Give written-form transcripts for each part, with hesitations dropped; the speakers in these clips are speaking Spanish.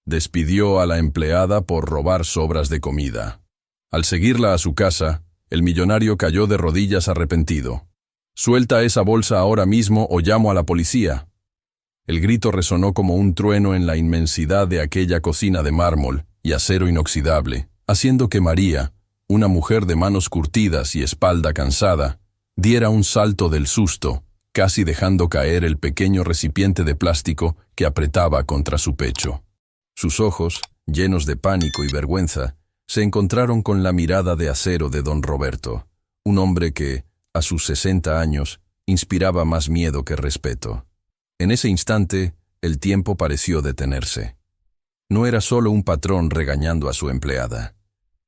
Despidió a la empleada por robar sobras de comida. Al seguirla a su casa, el millonario cayó de rodillas arrepentido. «Suelta esa bolsa ahora mismo o llamo a la policía». El grito resonó como un trueno en la inmensidad de aquella cocina de mármol y acero inoxidable, haciendo que María, una mujer de manos curtidas y espalda cansada, diera un salto del susto, casi dejando caer el pequeño recipiente de plástico que apretaba contra su pecho. Sus ojos, llenos de pánico y vergüenza, se encontraron con la mirada de acero de don Roberto, un hombre que, a sus 60 años, inspiraba más miedo que respeto. En ese instante, el tiempo pareció detenerse. No era solo un patrón regañando a su empleada.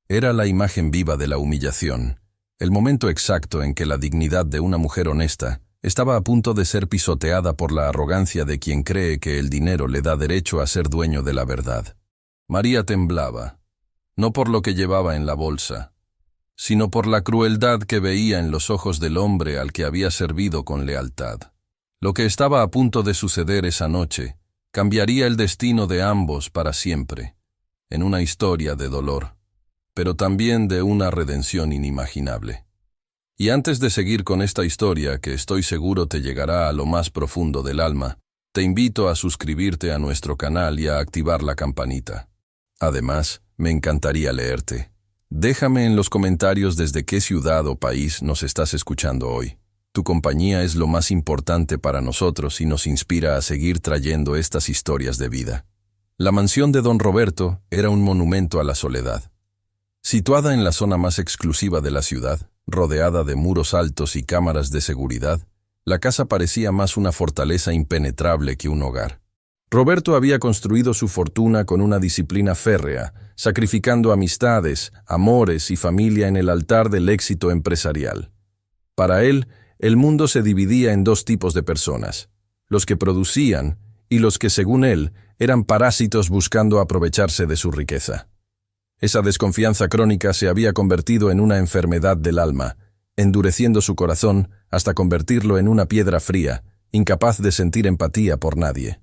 Era la imagen viva de la humillación, el momento exacto en que la dignidad de una mujer honesta estaba a punto de ser pisoteada por la arrogancia de quien cree que el dinero le da derecho a ser dueño de la verdad. María temblaba, no por lo que llevaba en la bolsa, sino por la crueldad que veía en los ojos del hombre al que había servido con lealtad. Lo que estaba a punto de suceder esa noche cambiaría el destino de ambos para siempre, en una historia de dolor, pero también de una redención inimaginable. Y antes de seguir con esta historia, que estoy seguro te llegará a lo más profundo del alma, te invito a suscribirte a nuestro canal y a activar la campanita. Además, me encantaría leerte. Déjame en los comentarios desde qué ciudad o país nos estás escuchando hoy. Tu compañía es lo más importante para nosotros y nos inspira a seguir trayendo estas historias de vida. La mansión de don Roberto era un monumento a la soledad. Situada en la zona más exclusiva de la ciudad, rodeada de muros altos y cámaras de seguridad, la casa parecía más una fortaleza impenetrable que un hogar. Roberto había construido su fortuna con una disciplina férrea, sacrificando amistades, amores y familia en el altar del éxito empresarial. Para él, el mundo se dividía en dos tipos de personas, los que producían y los que, según él, eran parásitos buscando aprovecharse de su riqueza. Esa desconfianza crónica se había convertido en una enfermedad del alma, endureciendo su corazón hasta convertirlo en una piedra fría, incapaz de sentir empatía por nadie.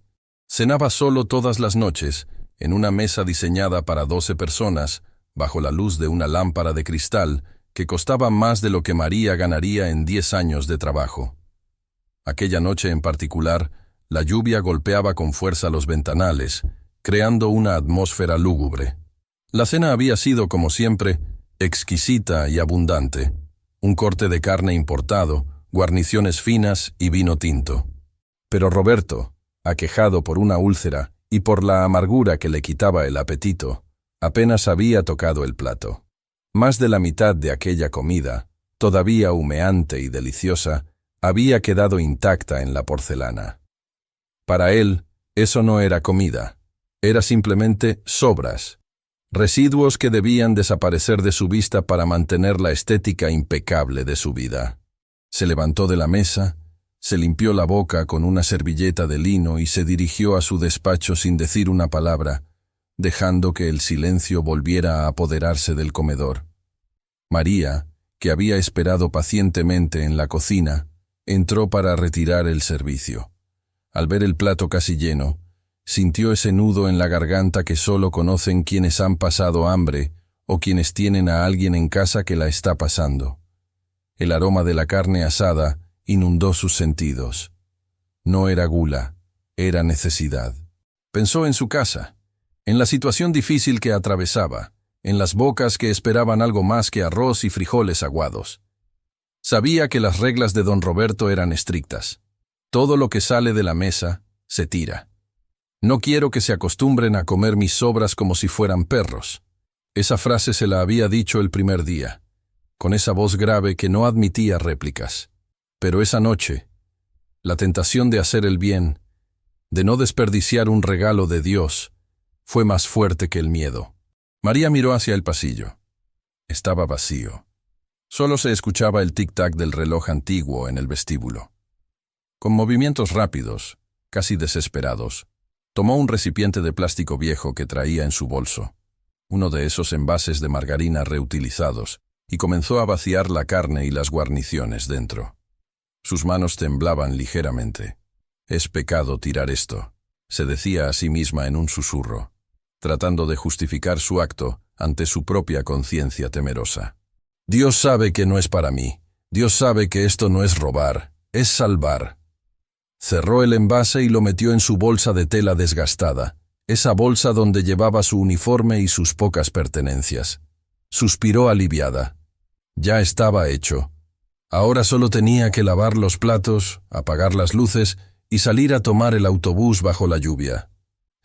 Cenaba solo todas las noches, en una mesa diseñada para 12 personas, bajo la luz de una lámpara de cristal que costaba más de lo que María ganaría en 10 años de trabajo. Aquella noche en particular, la lluvia golpeaba con fuerza los ventanales, creando una atmósfera lúgubre. La cena había sido, como siempre, exquisita y abundante. Un corte de carne importado, guarniciones finas y vino tinto. Pero Roberto, aquejado por una úlcera y por la amargura que le quitaba el apetito, apenas había tocado el plato. Más de la mitad de aquella comida, todavía humeante y deliciosa, había quedado intacta en la porcelana. Para él, eso no era comida, era simplemente sobras, residuos que debían desaparecer de su vista para mantener la estética impecable de su vida. Se levantó de la mesa, se limpió la boca con una servilleta de lino y se dirigió a su despacho sin decir una palabra, dejando que el silencio volviera a apoderarse del comedor. María, que había esperado pacientemente en la cocina, entró para retirar el servicio. Al ver el plato casi lleno, sintió ese nudo en la garganta que solo conocen quienes han pasado hambre o quienes tienen a alguien en casa que la está pasando. El aroma de la carne asada inundó sus sentidos. No era gula, era necesidad. Pensó en su casa, en la situación difícil que atravesaba, en las bocas que esperaban algo más que arroz y frijoles aguados. Sabía que las reglas de don Roberto eran estrictas. Todo lo que sale de la mesa se tira. No quiero que se acostumbren a comer mis sobras como si fueran perros. Esa frase se la había dicho el primer día, con esa voz grave que no admitía réplicas. Pero esa noche, la tentación de hacer el bien, de no desperdiciar un regalo de Dios, fue más fuerte que el miedo. María miró hacia el pasillo. Estaba vacío. Solo se escuchaba el tic-tac del reloj antiguo en el vestíbulo. Con movimientos rápidos, casi desesperados, tomó un recipiente de plástico viejo que traía en su bolso, uno de esos envases de margarina reutilizados, y comenzó a vaciar la carne y las guarniciones dentro. Sus manos temblaban ligeramente. «Es pecado tirar esto», se decía a sí misma en un susurro. tratando de justificar su acto ante su propia conciencia temerosa. Dios sabe que no es para mí. Dios sabe que esto no es robar, es salvar. Cerró el envase y lo metió en su bolsa de tela desgastada, esa bolsa donde llevaba su uniforme y sus pocas pertenencias. Suspiró aliviada. Ya estaba hecho. Ahora solo tenía que lavar los platos, apagar las luces y salir a tomar el autobús bajo la lluvia.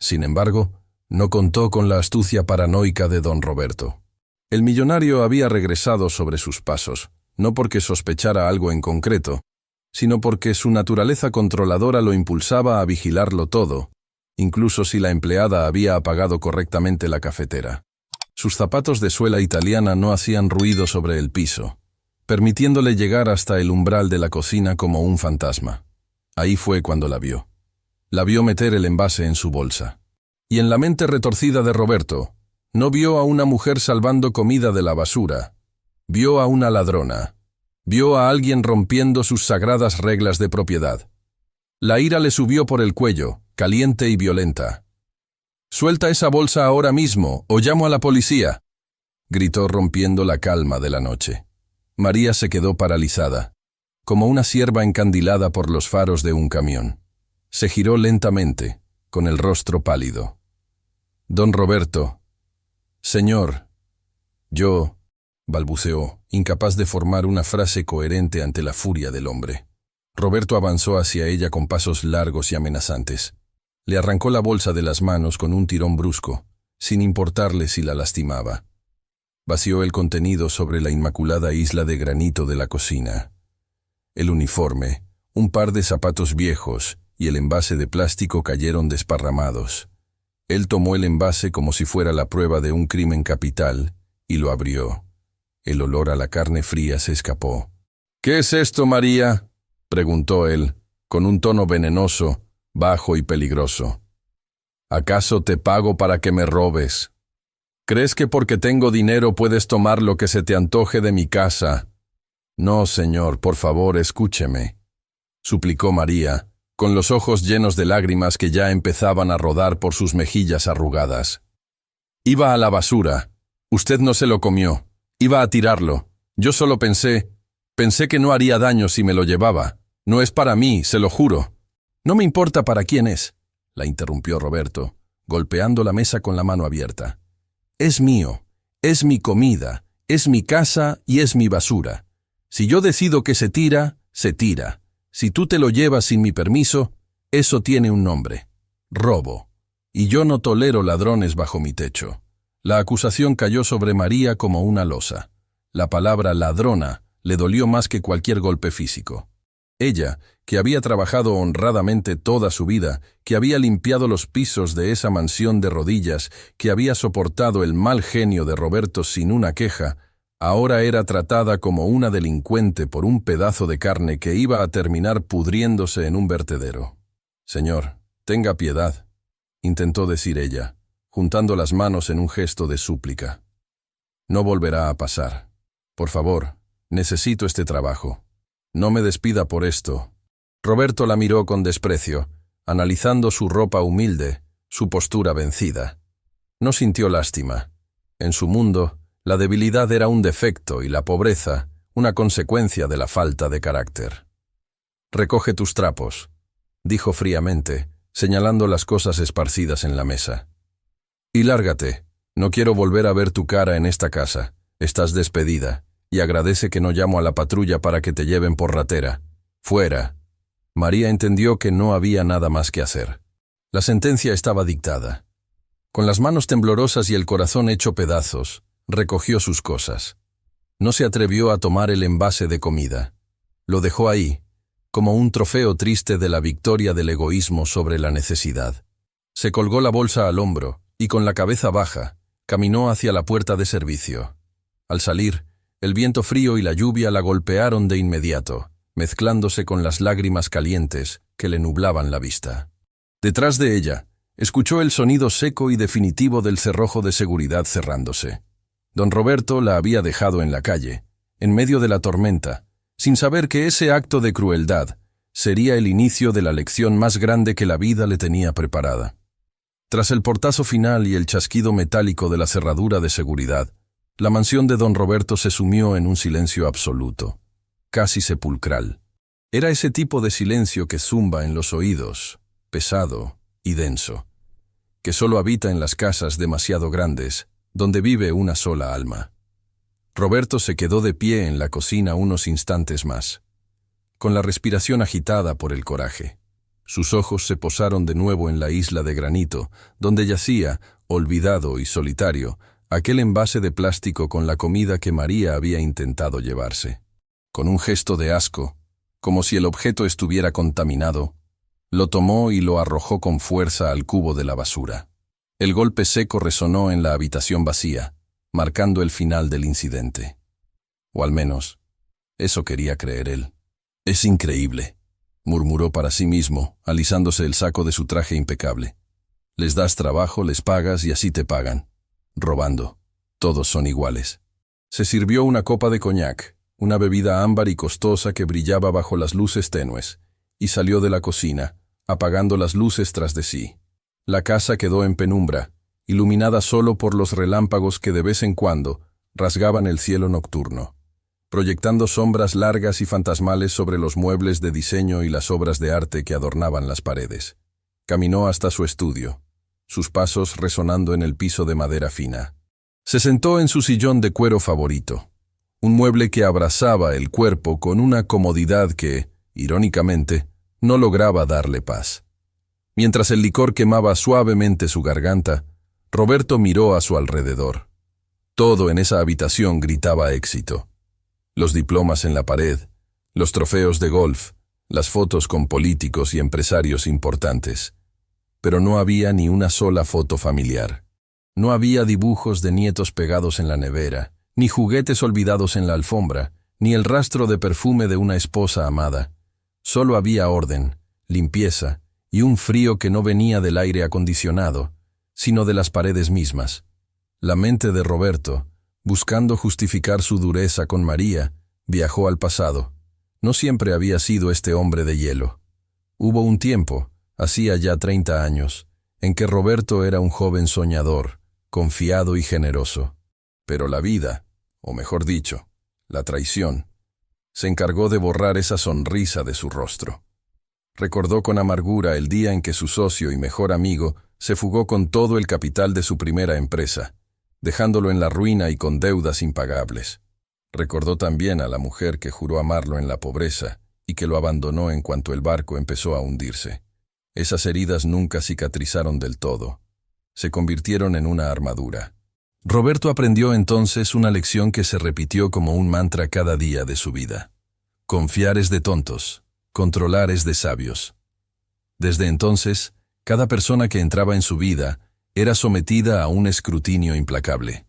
Sin embargo, no contó con la astucia paranoica de don Roberto. El millonario había regresado sobre sus pasos, no porque sospechara algo en concreto, sino porque su naturaleza controladora lo impulsaba a vigilarlo todo, incluso si la empleada había apagado correctamente la cafetera. Sus zapatos de suela italiana no hacían ruido sobre el piso, permitiéndole llegar hasta el umbral de la cocina como un fantasma. Ahí fue cuando la vio. La vio meter el envase en su bolsa. Y en la mente retorcida de Roberto, no vio a una mujer salvando comida de la basura. Vio a una ladrona. Vio a alguien rompiendo sus sagradas reglas de propiedad. La ira le subió por el cuello, caliente y violenta. «Suelta esa bolsa ahora mismo, o llamo a la policía», gritó rompiendo la calma de la noche. María se quedó paralizada, como una cierva encandilada por los faros de un camión. Se giró lentamente, con el rostro pálido. «Don Roberto». «Señor». «Yo», balbuceó, incapaz de formar una frase coherente ante la furia del hombre. Roberto avanzó hacia ella con pasos largos y amenazantes. Le arrancó la bolsa de las manos con un tirón brusco, sin importarle si la lastimaba. Vació el contenido sobre la inmaculada isla de granito de la cocina. El uniforme, un par de zapatos viejos y el envase de plástico cayeron desparramados. Él tomó el envase como si fuera la prueba de un crimen capital y lo abrió. El olor a la carne fría se escapó. «¿Qué es esto, María?», preguntó él, con un tono venenoso, bajo y peligroso. «¿Acaso te pago para que me robes? ¿Crees que porque tengo dinero puedes tomar lo que se te antoje de mi casa?» «No, señor, por favor, escúcheme», suplicó María, con los ojos llenos de lágrimas que ya empezaban a rodar por sus mejillas arrugadas. «Iba a la basura. Usted no se lo comió. Iba a tirarlo. Yo solo pensé que no haría daño si me lo llevaba. No es para mí, se lo juro». «No me importa para quién es», la interrumpió Roberto, golpeando la mesa con la mano abierta. «Es mío, es mi comida, es mi casa y es mi basura. Si yo decido que se tira, se tira. Si tú te lo llevas sin mi permiso, eso tiene un nombre: robo. Y yo no tolero ladrones bajo mi techo». La acusación cayó sobre María como una losa. La palabra ladrona le dolió más que cualquier golpe físico. Ella, que había trabajado honradamente toda su vida, que había limpiado los pisos de esa mansión de rodillas, que había soportado el mal genio de Roberto sin una queja, ahora era tratada como una delincuente por un pedazo de carne que iba a terminar pudriéndose en un vertedero. «Señor, tenga piedad», intentó decir ella, juntando las manos en un gesto de súplica. «No volverá a pasar. Por favor, necesito este trabajo. No me despida por esto». Roberto la miró con desprecio, analizando su ropa humilde, su postura vencida. No sintió lástima. En su mundo, la debilidad era un defecto y la pobreza una consecuencia de la falta de carácter. «Recoge tus trapos», dijo fríamente, señalando las cosas esparcidas en la mesa. «Y lárgate. No quiero volver a ver tu cara en esta casa. Estás despedida, y agradece que no llamo a la patrulla para que te lleven por ratera. Fuera». María entendió que no había nada más que hacer. La sentencia estaba dictada. Con las manos temblorosas y el corazón hecho pedazos, recogió sus cosas. No se atrevió a tomar el envase de comida. Lo dejó ahí, como un trofeo triste de la victoria del egoísmo sobre la necesidad. Se colgó la bolsa al hombro y con la cabeza baja, caminó hacia la puerta de servicio. Al salir, el viento frío y la lluvia la golpearon de inmediato, mezclándose con las lágrimas calientes que le nublaban la vista. Detrás de ella, escuchó el sonido seco y definitivo del cerrojo de seguridad cerrándose. Don Roberto la había dejado en la calle, en medio de la tormenta, sin saber que ese acto de crueldad sería el inicio de la lección más grande que la vida le tenía preparada. Tras el portazo final y el chasquido metálico de la cerradura de seguridad, la mansión de don Roberto se sumió en un silencio absoluto, casi sepulcral. Era ese tipo de silencio que zumba en los oídos, pesado y denso, que solo habita en las casas demasiado grandes, donde vive una sola alma. Roberto se quedó de pie en la cocina unos instantes más, con la respiración agitada por el coraje. Sus ojos se posaron de nuevo en la isla de granito, donde yacía, olvidado y solitario, aquel envase de plástico con la comida que María había intentado llevarse. Con un gesto de asco, como si el objeto estuviera contaminado, lo tomó y lo arrojó con fuerza al cubo de la basura. El golpe seco resonó en la habitación vacía, marcando el final del incidente. O al menos, eso quería creer él. «Es increíble», murmuró para sí mismo, alisándose el saco de su traje impecable. «Les das trabajo, les pagas y así te pagan. Robando. Todos son iguales». Se sirvió una copa de coñac, una bebida ámbar y costosa que brillaba bajo las luces tenues, y salió de la cocina, apagando las luces tras de sí. La casa quedó en penumbra, iluminada solo por los relámpagos que de vez en cuando rasgaban el cielo nocturno, proyectando sombras largas y fantasmales sobre los muebles de diseño y las obras de arte que adornaban las paredes. Caminó hasta su estudio, sus pasos resonando en el piso de madera fina. Se sentó en su sillón de cuero favorito, un mueble que abrazaba el cuerpo con una comodidad que, irónicamente, no lograba darle paz. Mientras el licor quemaba suavemente su garganta, Roberto miró a su alrededor. Todo en esa habitación gritaba éxito. Los diplomas en la pared, los trofeos de golf, las fotos con políticos y empresarios importantes. Pero no había ni una sola foto familiar. No había dibujos de nietos pegados en la nevera, ni juguetes olvidados en la alfombra, ni el rastro de perfume de una esposa amada. Solo había orden, limpieza y un frío que no venía del aire acondicionado, sino de las paredes mismas. La mente de Roberto, buscando justificar su dureza con María, viajó al pasado. No siempre había sido este hombre de hielo. Hubo un tiempo, hacía ya 30 años, en que Roberto era un joven soñador, confiado y generoso. Pero la vida, o mejor dicho, la traición, se encargó de borrar esa sonrisa de su rostro. Recordó con amargura el día en que su socio y mejor amigo se fugó con todo el capital de su primera empresa, dejándolo en la ruina y con deudas impagables. Recordó también a la mujer que juró amarlo en la pobreza y que lo abandonó en cuanto el barco empezó a hundirse. Esas heridas nunca cicatrizaron del todo. Se convirtieron en una armadura. Roberto aprendió entonces una lección que se repitió como un mantra cada día de su vida. Confiar es de tontos, controlar es de sabios. Desde entonces, cada persona que entraba en su vida era sometida a un escrutinio implacable.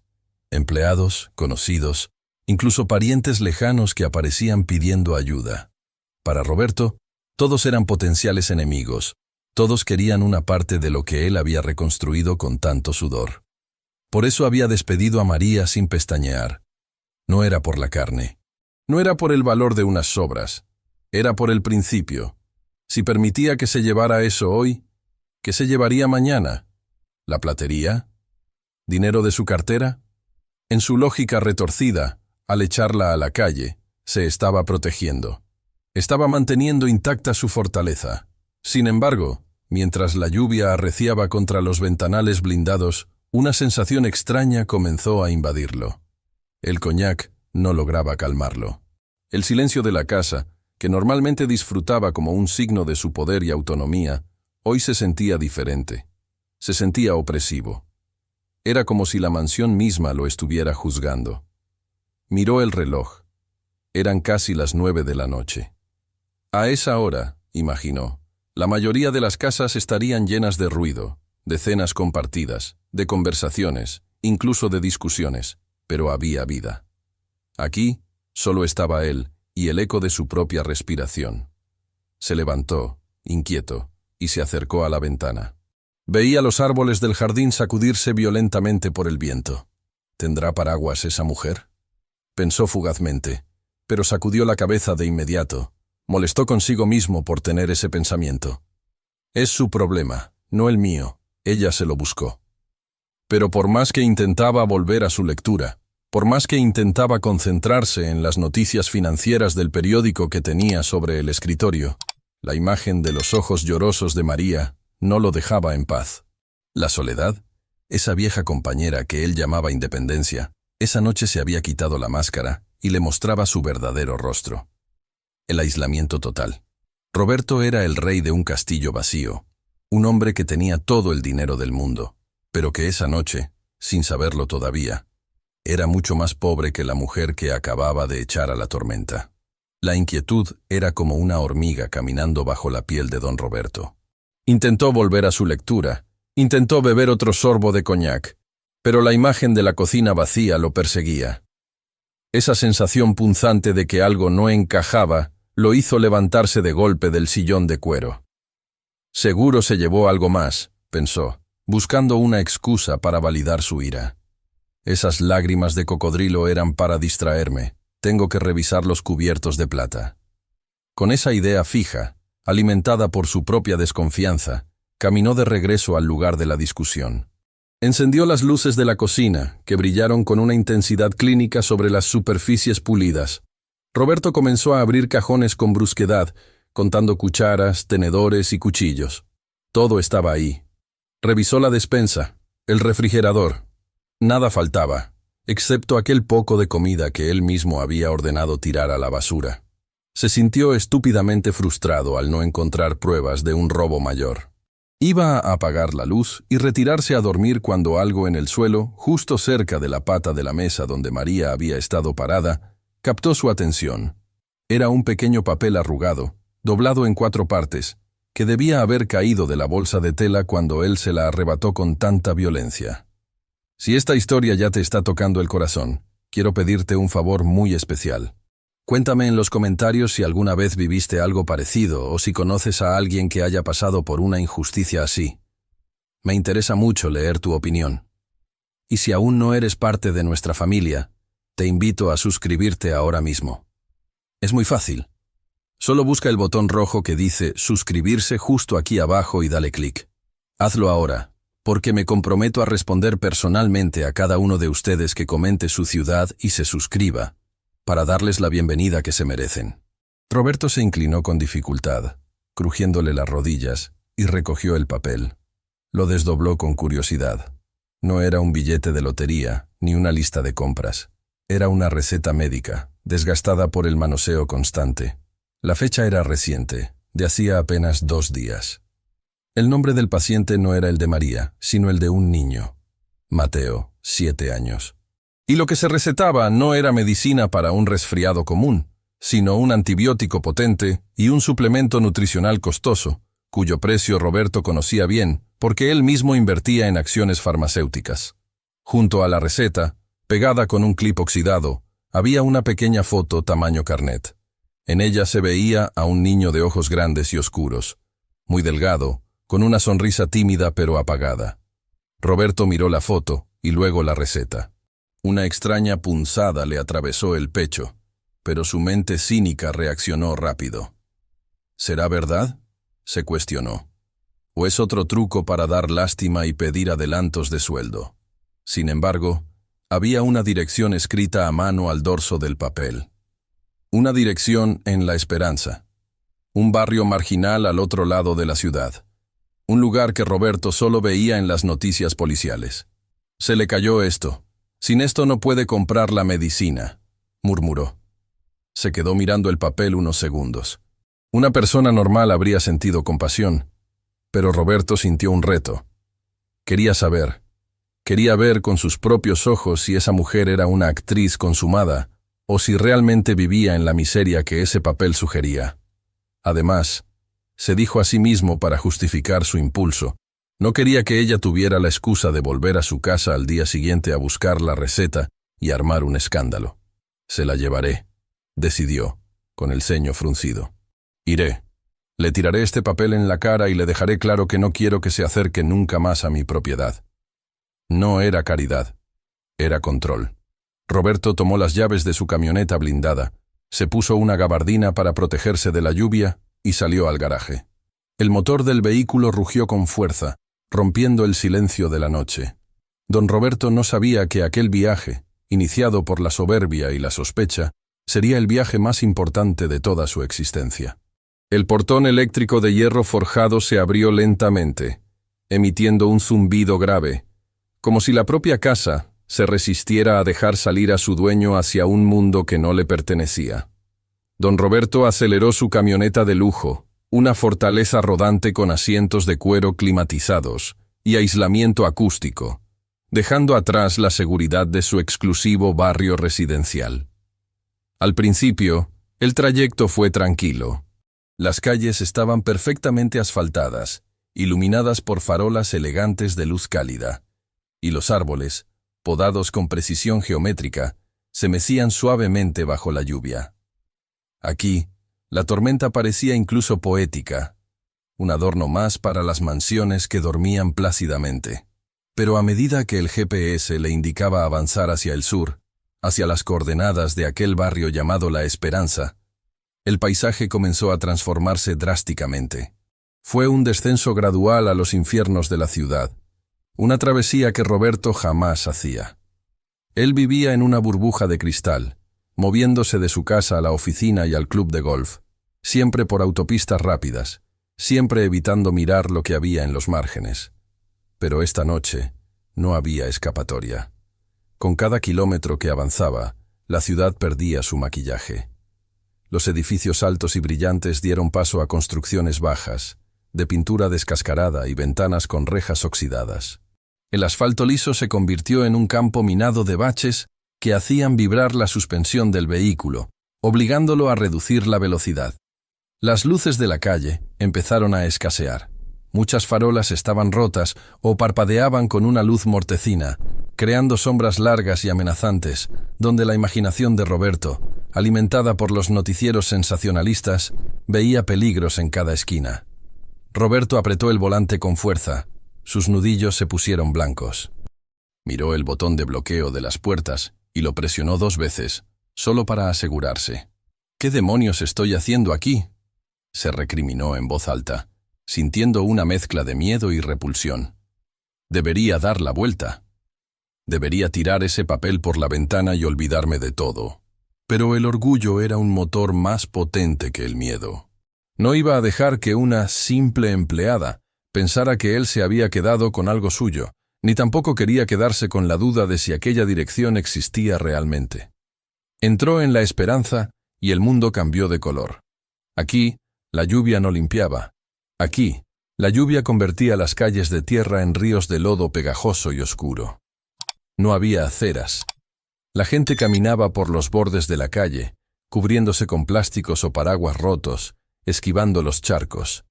Empleados, conocidos, incluso parientes lejanos que aparecían pidiendo ayuda. Para Roberto, todos eran potenciales enemigos, todos querían una parte de lo que él había reconstruido con tanto sudor. Por eso había despedido a María sin pestañear. No era por la carne, no era por el valor de unas sobras, era por el principio. Si permitía que se llevara eso hoy, ¿qué se llevaría mañana? ¿La platería? ¿Dinero de su cartera? En su lógica retorcida, al echarla a la calle, se estaba protegiendo. Estaba manteniendo intacta su fortaleza. Sin embargo, mientras la lluvia arreciaba contra los ventanales blindados, una sensación extraña comenzó a invadirlo. El coñac no lograba calmarlo. El silencio de la casa, que normalmente disfrutaba como un signo de su poder y autonomía, hoy se sentía diferente. Se sentía opresivo. Era como si la mansión misma lo estuviera juzgando. Miró el reloj. Eran casi las 9 de la noche. A esa hora, imaginó, la mayoría de las casas estarían llenas de ruido, de cenas compartidas, de conversaciones, incluso de discusiones, pero había vida. Aquí solo estaba él y el eco de su propia respiración. Se levantó, inquieto, y se acercó a la ventana. Veía los árboles del jardín sacudirse violentamente por el viento. ¿Tendrá paraguas esa mujer?, pensó fugazmente, pero sacudió la cabeza de inmediato. Molestó consigo mismo por tener ese pensamiento. Es su problema, no el mío, Ella se lo buscó. Pero por más que intentaba volver a su lectura, por más que intentaba concentrarse en las noticias financieras del periódico que tenía sobre el escritorio, la imagen de los ojos llorosos de María no lo dejaba en paz. La soledad, esa vieja compañera que él llamaba Independencia, esa noche se había quitado la máscara y le mostraba su verdadero rostro. El aislamiento total. Roberto era el rey de un castillo vacío, un hombre que tenía todo el dinero del mundo, pero que esa noche, sin saberlo todavía, era mucho más pobre que la mujer que acababa de echar a la tormenta. La inquietud era como una hormiga caminando bajo la piel de don Roberto. Intentó volver a su lectura, intentó beber otro sorbo de coñac, pero la imagen de la cocina vacía lo perseguía. Esa sensación punzante de que algo no encajaba lo hizo levantarse de golpe del sillón de cuero. Seguro se llevó algo más, pensó, buscando una excusa para validar su ira. Esas lágrimas de cocodrilo eran para distraerme. Tengo que revisar los cubiertos de plata. Con esa idea fija, alimentada por su propia desconfianza, caminó de regreso al lugar de la discusión. Encendió las luces de la cocina, que brillaron con una intensidad clínica sobre las superficies pulidas. Roberto comenzó a abrir cajones con brusquedad, contando cucharas, tenedores y cuchillos. Todo estaba ahí. Revisó la despensa, el refrigerador. Nada faltaba, excepto aquel poco de comida que él mismo había ordenado tirar a la basura. Se sintió estúpidamente frustrado al no encontrar pruebas de un robo mayor. Iba a apagar la luz y retirarse a dormir cuando algo en el suelo, justo cerca de la pata de la mesa donde María había estado parada, captó su atención. Era un pequeño papel arrugado, doblado en 4 partes, que debía haber caído de la bolsa de tela cuando él se la arrebató con tanta violencia. Si esta historia ya te está tocando el corazón, quiero pedirte un favor muy especial. Cuéntame en los comentarios si alguna vez viviste algo parecido o si conoces a alguien que haya pasado por una injusticia así. Me interesa mucho leer tu opinión. Y si aún no eres parte de nuestra familia, te invito a suscribirte ahora mismo. Es muy fácil. Solo busca el botón rojo que dice suscribirse justo aquí abajo y dale clic. Hazlo ahora, porque me comprometo a responder personalmente a cada uno de ustedes que comente su ciudad y se suscriba, para darles la bienvenida que se merecen. Roberto se inclinó con dificultad, crujiéndole las rodillas, y recogió el papel. Lo desdobló con curiosidad. No era un billete de lotería, ni una lista de compras. Era una receta médica, desgastada por el manoseo constante. La fecha era reciente, de hacía apenas 2 días. El nombre del paciente no era el de María, sino el de un niño. Mateo, 7 años. Y lo que se recetaba no era medicina para un resfriado común, sino un antibiótico potente y un suplemento nutricional costoso, cuyo precio Roberto conocía bien porque él mismo invertía en acciones farmacéuticas. Junto a la receta, pegada con un clip oxidado, había una pequeña foto tamaño carnet. En ella se veía a un niño de ojos grandes y oscuros, muy delgado, con una sonrisa tímida pero apagada. Roberto miró la foto y luego la receta. Una extraña punzada le atravesó el pecho, pero su mente cínica reaccionó rápido. ¿Será verdad?, se cuestionó. ¿O es otro truco para dar lástima y pedir adelantos de sueldo? Sin embargo, había una dirección escrita a mano al dorso del papel. Una dirección en La Esperanza, un barrio marginal al otro lado de la ciudad. Un lugar que Roberto solo veía en las noticias policiales. Se le cayó esto. Sin esto no puede comprar la medicina, murmuró. Se quedó mirando el papel unos segundos. Una persona normal habría sentido compasión, pero Roberto sintió un reto. Quería saber. Quería ver con sus propios ojos si esa mujer era una actriz consumada o si realmente vivía en la miseria que ese papel sugería. Además, se dijo a sí mismo para justificar su impulso. No quería que ella tuviera la excusa de volver a su casa al día siguiente a buscar la receta y armar un escándalo. Se la llevaré, decidió, con el ceño fruncido. Iré. Le tiraré este papel en la cara y le dejaré claro que no quiero que se acerque nunca más a mi propiedad. No era caridad, era control. Roberto tomó las llaves de su camioneta blindada, se puso una gabardina para protegerse de la lluvia y salió al garaje. El motor del vehículo rugió con fuerza, rompiendo el silencio de la noche. Don Roberto no sabía que aquel viaje, iniciado por la soberbia y la sospecha, sería el viaje más importante de toda su existencia. El portón eléctrico de hierro forjado se abrió lentamente, emitiendo un zumbido grave, como si la propia casa se resistiera a dejar salir a su dueño hacia un mundo que no le pertenecía. Don Roberto aceleró su camioneta de lujo, una fortaleza rodante con asientos de cuero climatizados y aislamiento acústico, dejando atrás la seguridad de su exclusivo barrio residencial. Al principio, el trayecto fue tranquilo. Las calles estaban perfectamente asfaltadas, iluminadas por farolas elegantes de luz cálida, y los árboles, podados con precisión geométrica, se mecían suavemente bajo la lluvia. Aquí, la tormenta parecía incluso poética, un adorno más para las mansiones que dormían plácidamente. Pero a medida que el GPS le indicaba avanzar hacia el sur, hacia las coordenadas de aquel barrio llamado La Esperanza, el paisaje comenzó a transformarse drásticamente. Fue un descenso gradual a los infiernos de la ciudad, una travesía que Roberto jamás hacía. Él vivía en una burbuja de cristal, moviéndose de su casa a la oficina y al club de golf, siempre por autopistas rápidas, siempre evitando mirar lo que había en los márgenes. Pero esta noche no había escapatoria. Con cada kilómetro que avanzaba, la ciudad perdía su maquillaje. Los edificios altos y brillantes dieron paso a construcciones bajas, de pintura descascarada y ventanas con rejas oxidadas. El asfalto liso se convirtió en un campo minado de baches que hacían vibrar la suspensión del vehículo, obligándolo a reducir la velocidad. Las luces de la calle empezaron a escasear. Muchas farolas estaban rotas o parpadeaban con una luz mortecina, creando sombras largas y amenazantes, donde la imaginación de Roberto, alimentada por los noticieros sensacionalistas, veía peligros en cada esquina. Roberto apretó el volante con fuerza. Sus nudillos se pusieron blancos. Miró el botón de bloqueo de las puertas y lo presionó 2 veces, solo para asegurarse. ¿Qué demonios estoy haciendo aquí?, se recriminó en voz alta, sintiendo una mezcla de miedo y repulsión. Debería dar la vuelta. Debería tirar ese papel por la ventana y olvidarme de todo. Pero el orgullo era un motor más potente que el miedo. No iba a dejar que una simple empleada pensara que él se había quedado con algo suyo, ni tampoco quería quedarse con la duda de si aquella dirección existía realmente. Entró en La Esperanza y el mundo cambió de color. Aquí, la lluvia no limpiaba. Aquí, la lluvia convertía las calles de tierra en ríos de lodo pegajoso y oscuro. No había aceras. La gente caminaba por los bordes de la calle, cubriéndose con plásticos o paraguas rotos, esquivando los charcos.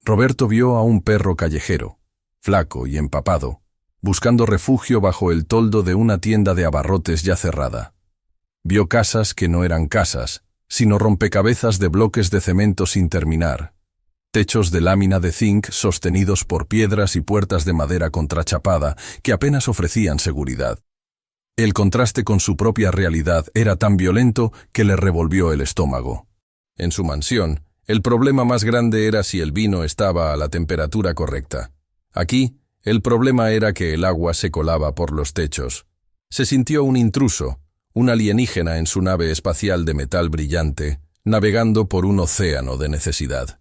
Roberto vio a un perro callejero, flaco y empapado, buscando refugio bajo el toldo de una tienda de abarrotes ya cerrada. Vio casas que no eran casas, sino rompecabezas de bloques de cemento sin terminar, techos de lámina de zinc sostenidos por piedras y puertas de madera contrachapada que apenas ofrecían seguridad. El contraste con su propia realidad era tan violento que le revolvió el estómago. En su mansión, el problema más grande era si el vino estaba a la temperatura correcta. Aquí, el problema era que el agua se colaba por los techos. Se sintió un intruso, un alienígena en su nave espacial de metal brillante, navegando por un océano de necesidad.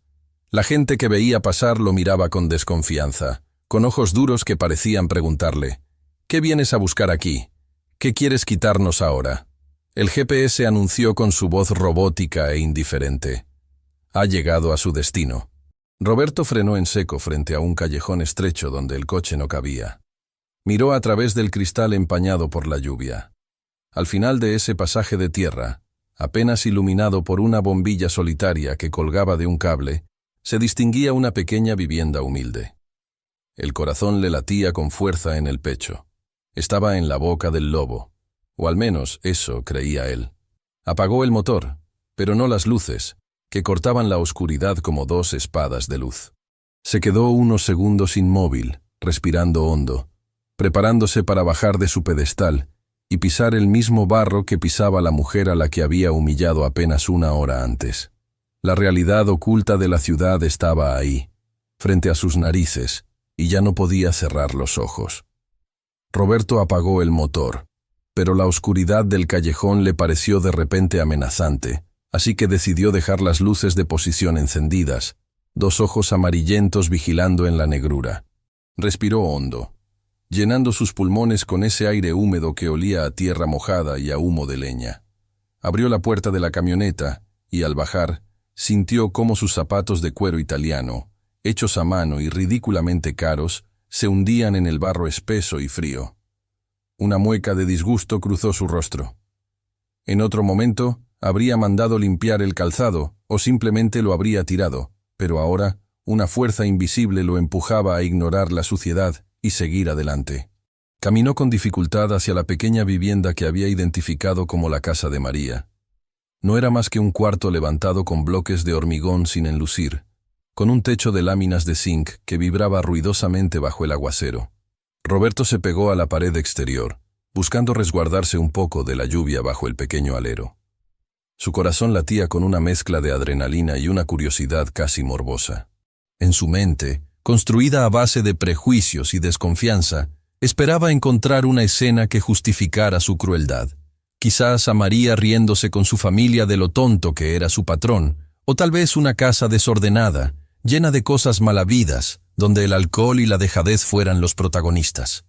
La gente que veía pasar lo miraba con desconfianza, con ojos duros que parecían preguntarle: ¿qué vienes a buscar aquí? ¿Qué quieres quitarnos ahora? El GPS anunció con su voz robótica e indiferente: ha llegado a su destino. Roberto frenó en seco frente a un callejón estrecho donde el coche no cabía. Miró a través del cristal empañado por la lluvia. Al final de ese pasaje de tierra, apenas iluminado por una bombilla solitaria que colgaba de un cable, se distinguía una pequeña vivienda humilde. El corazón le latía con fuerza en el pecho. Estaba en la boca del lobo, o al menos eso creía él. Apagó el motor, pero no las luces, que cortaban la oscuridad como 2 espadas de luz. Se quedó unos segundos inmóvil, respirando hondo, preparándose para bajar de su pedestal y pisar el mismo barro que pisaba la mujer a la que había humillado apenas 1 hora antes. La realidad oculta de la ciudad estaba ahí, frente a sus narices, y ya no podía cerrar los ojos. Roberto apagó el motor, pero la oscuridad del callejón le pareció de repente amenazante, así que decidió dejar las luces de posición encendidas, dos ojos amarillentos vigilando en la negrura. Respiró hondo, llenando sus pulmones con ese aire húmedo que olía a tierra mojada y a humo de leña. Abrió la puerta de la camioneta y, al bajar, sintió cómo sus zapatos de cuero italiano, hechos a mano y ridículamente caros, se hundían en el barro espeso y frío. Una mueca de disgusto cruzó su rostro. En otro momento, habría mandado limpiar el calzado o simplemente lo habría tirado, pero ahora una fuerza invisible lo empujaba a ignorar la suciedad y seguir adelante. Caminó con dificultad hacia la pequeña vivienda que había identificado como la casa de María. No era más que un cuarto levantado con bloques de hormigón sin enlucir, con un techo de láminas de zinc que vibraba ruidosamente bajo el aguacero. Roberto se pegó a la pared exterior, buscando resguardarse un poco de la lluvia bajo el pequeño alero. Su corazón latía con una mezcla de adrenalina y una curiosidad casi morbosa. En su mente, construida a base de prejuicios y desconfianza, esperaba encontrar una escena que justificara su crueldad. Quizás a María riéndose con su familia de lo tonto que era su patrón, o tal vez una casa desordenada, llena de cosas malavidas, donde el alcohol y la dejadez fueran los protagonistas.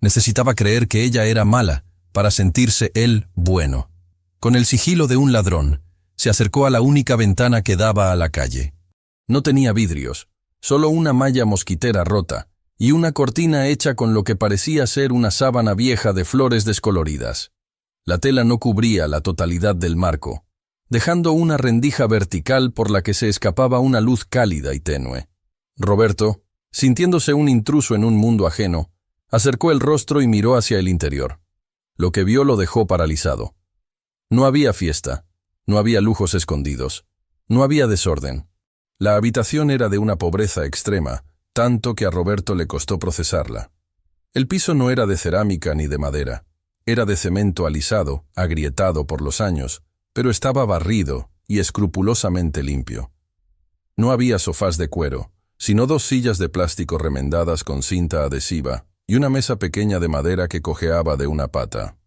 Necesitaba creer que ella era mala, para sentirse él bueno. Con el sigilo de un ladrón, se acercó a la única ventana que daba a la calle. No tenía vidrios, solo una malla mosquitera rota, y una cortina hecha con lo que parecía ser una sábana vieja de flores descoloridas. La tela no cubría la totalidad del marco, dejando una rendija vertical por la que se escapaba una luz cálida y tenue. Roberto, sintiéndose un intruso en un mundo ajeno, acercó el rostro y miró hacia el interior. Lo que vio lo dejó paralizado. No había fiesta, no había lujos escondidos, no había desorden. La habitación era de una pobreza extrema, tanto que a Roberto le costó procesarla. El piso no era de cerámica ni de madera, era de cemento alisado, agrietado por los años, pero estaba barrido y escrupulosamente limpio. No había sofás de cuero, sino dos sillas de plástico remendadas con cinta adhesiva y una mesa pequeña de madera que cojeaba de una pata.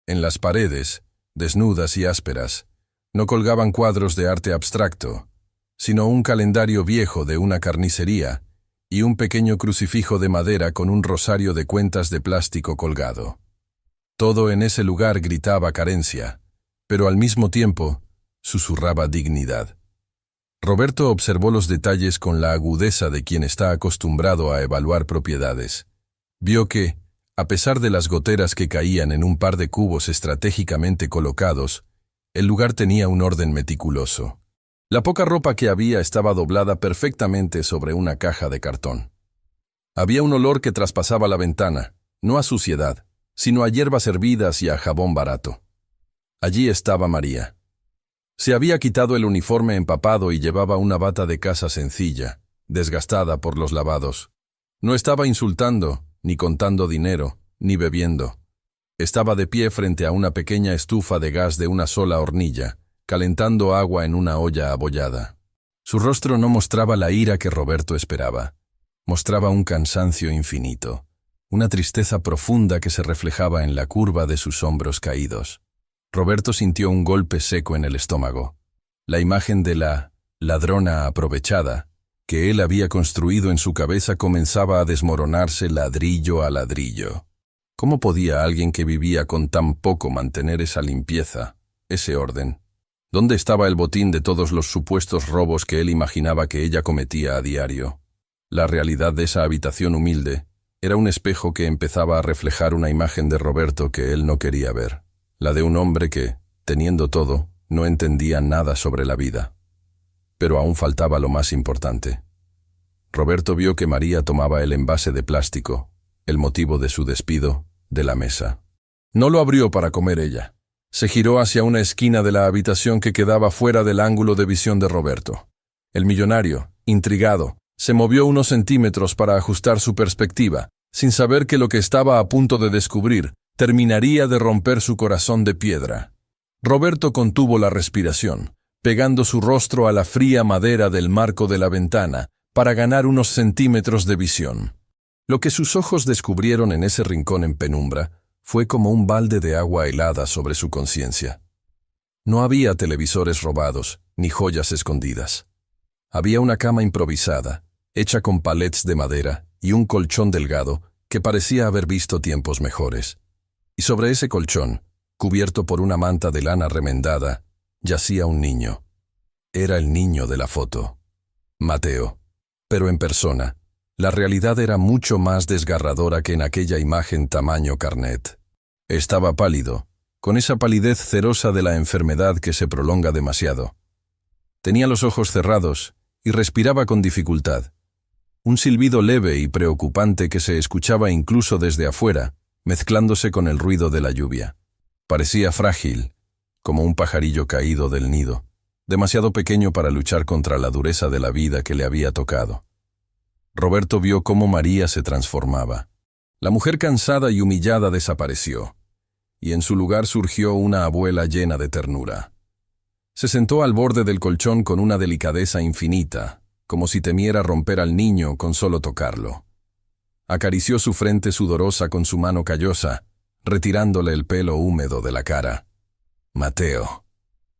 En las paredes, desnudas y ásperas, no colgaban cuadros de arte abstracto, sino un calendario viejo de una carnicería y un pequeño crucifijo de madera con un rosario de cuentas de plástico colgado. Todo en ese lugar gritaba carencia, pero al mismo tiempo susurraba dignidad. Roberto observó los detalles con la agudeza de quien está acostumbrado a evaluar propiedades. Vio que, a pesar de las goteras que caían en un par de cubos estratégicamente colocados, el lugar tenía un orden meticuloso. La poca ropa que había estaba doblada perfectamente sobre una caja de cartón. Había un olor que traspasaba la ventana, no a suciedad, sino a hierbas hervidas y a jabón barato. Allí estaba María. Se había quitado el uniforme empapado y llevaba una bata de casa sencilla, desgastada por los lavados. No estaba insultando, ni contando dinero, ni bebiendo. Estaba de pie frente a una pequeña estufa de gas de una sola hornilla, calentando agua en una olla abollada. Su rostro no mostraba la ira que Roberto esperaba. Mostraba un cansancio infinito, una tristeza profunda que se reflejaba en la curva de sus hombros caídos. Roberto sintió un golpe seco en el estómago. La imagen de la ladrona aprovechada, que él había construido en su cabeza, comenzaba a desmoronarse ladrillo a ladrillo. ¿Cómo podía alguien que vivía con tan poco mantener esa limpieza, ese orden? ¿Dónde estaba el botín de todos los supuestos robos que él imaginaba que ella cometía a diario? La realidad de esa habitación humilde era un espejo que empezaba a reflejar una imagen de Roberto que él no quería ver, la de un hombre que, teniendo todo, no entendía nada sobre la vida. Pero aún faltaba lo más importante. Roberto vio que María tomaba el envase de plástico, el motivo de su despido, de la mesa. No lo abrió para comer ella. Se giró hacia una esquina de la habitación que quedaba fuera del ángulo de visión de Roberto. El millonario, intrigado, se movió unos centímetros para ajustar su perspectiva, sin saber que lo que estaba a punto de descubrir terminaría de romper su corazón de piedra. Roberto contuvo la respiración, pegando su rostro a la fría madera del marco de la ventana para ganar unos centímetros de visión. Lo que sus ojos descubrieron en ese rincón en penumbra fue como un balde de agua helada sobre su conciencia. No había televisores robados, ni joyas escondidas. Había una cama improvisada, hecha con palets de madera, y un colchón delgado que parecía haber visto tiempos mejores. Y sobre ese colchón, cubierto por una manta de lana remendada, yacía un niño. Era el niño de la foto, Mateo. Pero en persona, la realidad era mucho más desgarradora que en aquella imagen tamaño carnet. Estaba pálido, con esa palidez cerosa de la enfermedad que se prolonga demasiado. Tenía los ojos cerrados y respiraba con dificultad. Un silbido leve y preocupante que se escuchaba incluso desde afuera, mezclándose con el ruido de la lluvia. Parecía frágil, como un pajarillo caído del nido, demasiado pequeño para luchar contra la dureza de la vida que le había tocado. Roberto vio cómo María se transformaba. La mujer cansada y humillada desapareció, y en su lugar surgió una abuela llena de ternura. Se sentó al borde del colchón con una delicadeza infinita, como si temiera romper al niño con solo tocarlo. Acarició su frente sudorosa con su mano callosa, retirándole el pelo húmedo de la cara. «Mateo,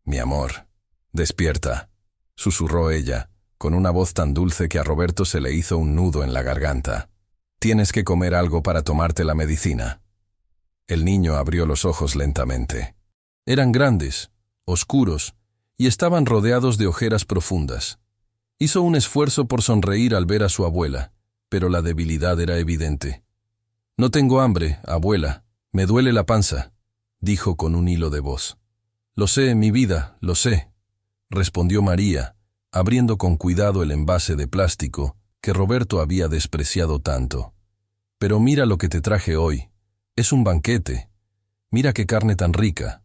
mi amor, despierta», susurró ella, con una voz tan dulce que a Roberto se le hizo un nudo en la garganta. «Tienes que comer algo para tomarte la medicina». El niño abrió los ojos lentamente. Eran grandes, oscuros, y estaban rodeados de ojeras profundas. Hizo un esfuerzo por sonreír al ver a su abuela, pero la debilidad era evidente. «No tengo hambre, abuela, me duele la panza», dijo con un hilo de voz. «Lo sé, mi vida, lo sé», respondió María, abriendo con cuidado el envase de plástico que Roberto había despreciado tanto. «Pero mira lo que te traje hoy. Es un banquete. Mira qué carne tan rica.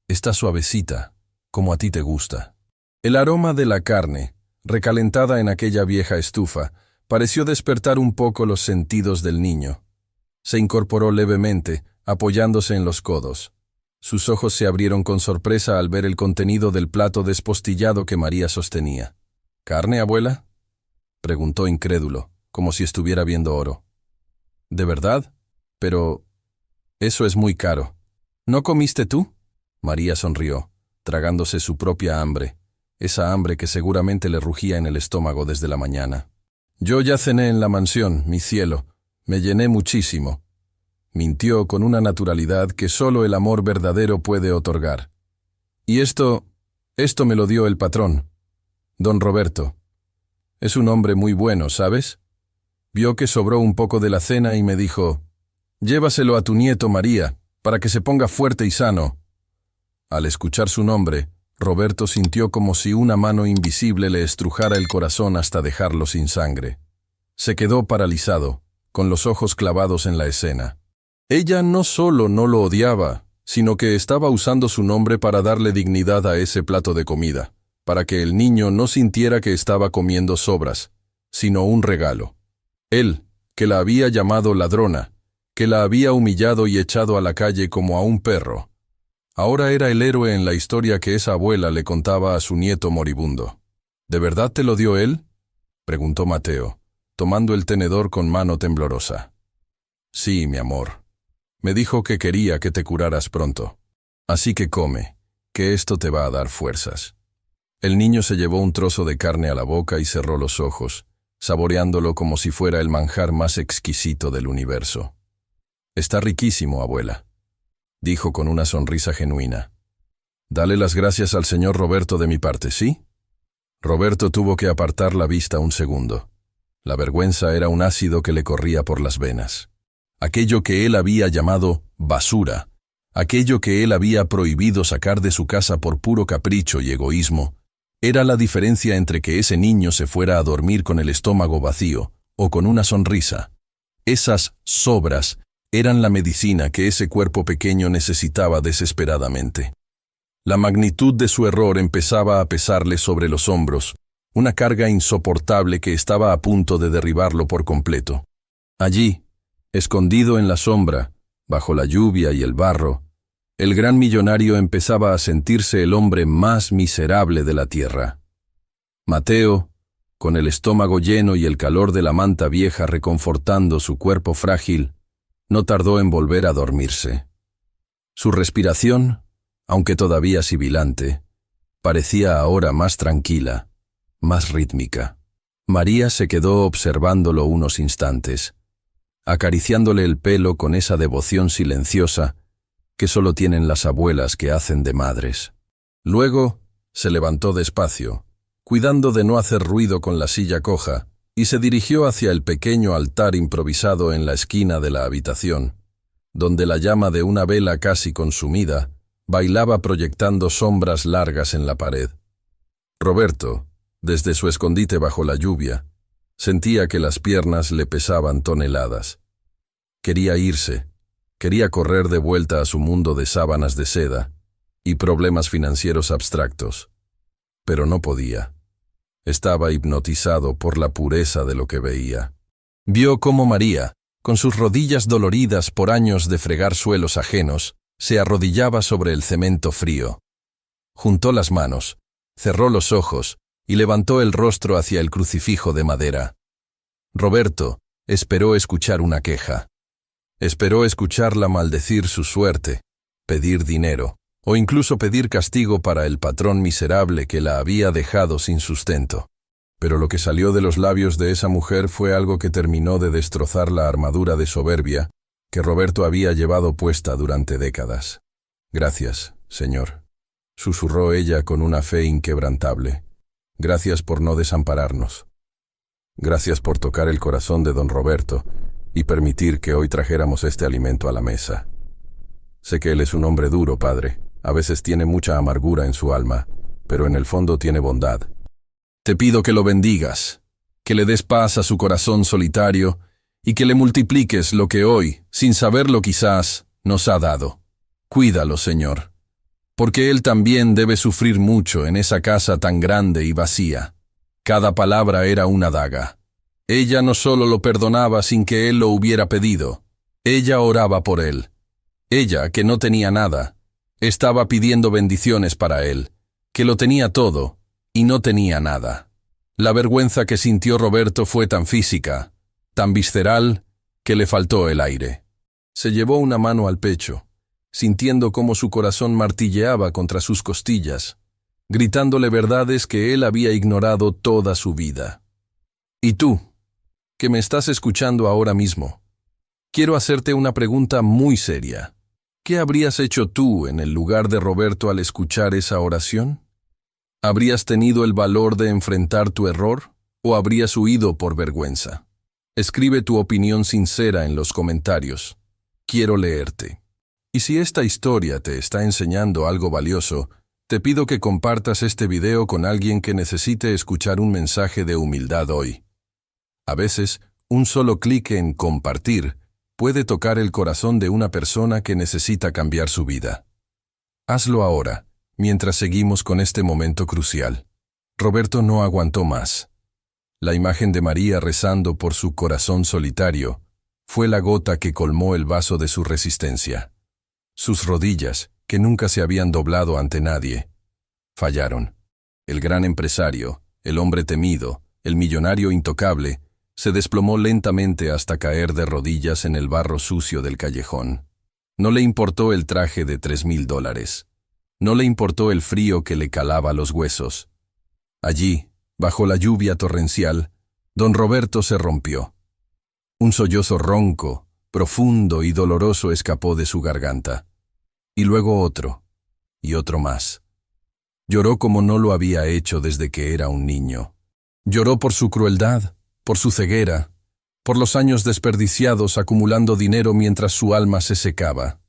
Está suavecita, como a ti te gusta». El aroma de la carne, recalentada en aquella vieja estufa, pareció despertar un poco los sentidos del niño. Se incorporó levemente, apoyándose en los codos. Sus ojos se abrieron con sorpresa al ver el contenido del plato despostillado que María sostenía. «¿Carne, abuela?», preguntó incrédulo, como si estuviera viendo oro. «¿De verdad? Pero eso es muy caro». «¿No comiste tú?», María sonrió, tragándose su propia hambre, esa hambre que seguramente le rugía en el estómago desde la mañana. «Yo ya cené en la mansión, mi cielo, me llené muchísimo», mintió con una naturalidad que solo el amor verdadero puede otorgar. «Y esto me lo dio el patrón, don Roberto. Es un hombre muy bueno, ¿sabes? Vio que sobró un poco de la cena y me dijo, llévaselo a tu nieto María, para que se ponga fuerte y sano». Al escuchar su nombre, Roberto sintió como si una mano invisible le estrujara el corazón hasta dejarlo sin sangre. Se quedó paralizado, con los ojos clavados en la escena. Ella no solo no lo odiaba, sino que estaba usando su nombre para darle dignidad a ese plato de comida, para que el niño no sintiera que estaba comiendo sobras, sino un regalo. Él, que la había llamado ladrona, que la había humillado y echado a la calle como a un perro, ahora era el héroe en la historia que esa abuela le contaba a su nieto moribundo. «¿De verdad te lo dio él?», preguntó Mateo, tomando el tenedor con mano temblorosa. «Sí, mi amor. Me dijo que quería que te curaras pronto. Así que come, que esto te va a dar fuerzas». El niño se llevó un trozo de carne a la boca y cerró los ojos, saboreándolo como si fuera el manjar más exquisito del universo. «Está riquísimo, abuela», dijo con una sonrisa genuina. «Dale las gracias al señor Roberto de mi parte, ¿sí?». Roberto tuvo que apartar la vista un segundo. La vergüenza era un ácido que le corría por las venas. Aquello que él había llamado basura, aquello que él había prohibido sacar de su casa por puro capricho y egoísmo, era la diferencia entre que ese niño se fuera a dormir con el estómago vacío o con una sonrisa. Esas sobras eran la medicina que ese cuerpo pequeño necesitaba desesperadamente. La magnitud de su error empezaba a pesarle sobre los hombros, una carga insoportable que estaba a punto de derribarlo por completo. Allí, escondido en la sombra, bajo la lluvia y el barro, el gran millonario empezaba a sentirse el hombre más miserable de la tierra. Mateo, con el estómago lleno y el calor de la manta vieja reconfortando su cuerpo frágil, no tardó en volver a dormirse. Su respiración, aunque todavía sibilante, parecía ahora más tranquila, más rítmica. María se quedó observándolo unos instantes, acariciándole el pelo con esa devoción silenciosa que solo tienen las abuelas que hacen de madres. Luego se levantó despacio, cuidando de no hacer ruido con la silla coja, y se dirigió hacia el pequeño altar improvisado en la esquina de la habitación, donde la llama de una vela casi consumida bailaba proyectando sombras largas en la pared. Roberto, desde su escondite bajo la lluvia, sentía que las piernas le pesaban toneladas. Quería irse, quería correr de vuelta a su mundo de sábanas de seda y problemas financieros abstractos, pero no podía. Estaba hipnotizado por la pureza de lo que veía. Vio cómo María, con sus rodillas doloridas por años de fregar suelos ajenos, se arrodillaba sobre el cemento frío. Juntó las manos, cerró los ojos y levantó el rostro hacia el crucifijo de madera. Roberto esperó escuchar una queja. Esperó escucharla maldecir su suerte, pedir dinero, o incluso pedir castigo para el patrón miserable que la había dejado sin sustento. Pero lo que salió de los labios de esa mujer fue algo que terminó de destrozar la armadura de soberbia que Roberto había llevado puesta durante décadas. «Gracias, Señor», susurró ella con una fe inquebrantable. «Gracias por no desampararnos. Gracias por tocar el corazón de don Roberto y permitir que hoy trajéramos este alimento a la mesa. Sé que él es un hombre duro, Padre. A veces tiene mucha amargura en su alma, pero en el fondo tiene bondad. Te pido que lo bendigas, que le des paz a su corazón solitario y que le multipliques lo que hoy, sin saberlo quizás, nos ha dado. Cuídalo, Señor, porque él también debe sufrir mucho en esa casa tan grande y vacía». Cada palabra era una daga. Ella no solo lo perdonaba sin que él lo hubiera pedido, ella oraba por él. Ella, que no tenía nada, estaba pidiendo bendiciones para él, que lo tenía todo y no tenía nada. La vergüenza que sintió Roberto fue tan física, tan visceral, que le faltó el aire. Se llevó una mano al pecho, sintiendo cómo su corazón martilleaba contra sus costillas, gritándole verdades que él había ignorado toda su vida. Y tú, que me estás escuchando ahora mismo, quiero hacerte una pregunta muy seria. ¿Qué habrías hecho tú en el lugar de Roberto al escuchar esa oración? ¿Habrías tenido el valor de enfrentar tu error o habrías huido por vergüenza? Escribe tu opinión sincera en los comentarios. Quiero leerte. Y si esta historia te está enseñando algo valioso, te pido que compartas este video con alguien que necesite escuchar un mensaje de humildad hoy. A veces, un solo clic en compartir puede tocar el corazón de una persona que necesita cambiar su vida. Hazlo ahora, mientras seguimos con este momento crucial. Roberto no aguantó más. La imagen de María rezando por su corazón solitario fue la gota que colmó el vaso de su resistencia. Sus rodillas, que nunca se habían doblado ante nadie, fallaron. El gran empresario, el hombre temido, el millonario intocable, se desplomó lentamente hasta caer de rodillas en el barro sucio del callejón. No le importó el traje de $3,000. No le importó el frío que le calaba los huesos. Allí, bajo la lluvia torrencial, don Roberto se rompió. Un sollozo ronco, profundo y doloroso escapó de su garganta. Y luego otro, y otro más. Lloró como no lo había hecho desde que era un niño. Lloró por su crueldad, por su ceguera, por los años desperdiciados acumulando dinero mientras su alma se secaba.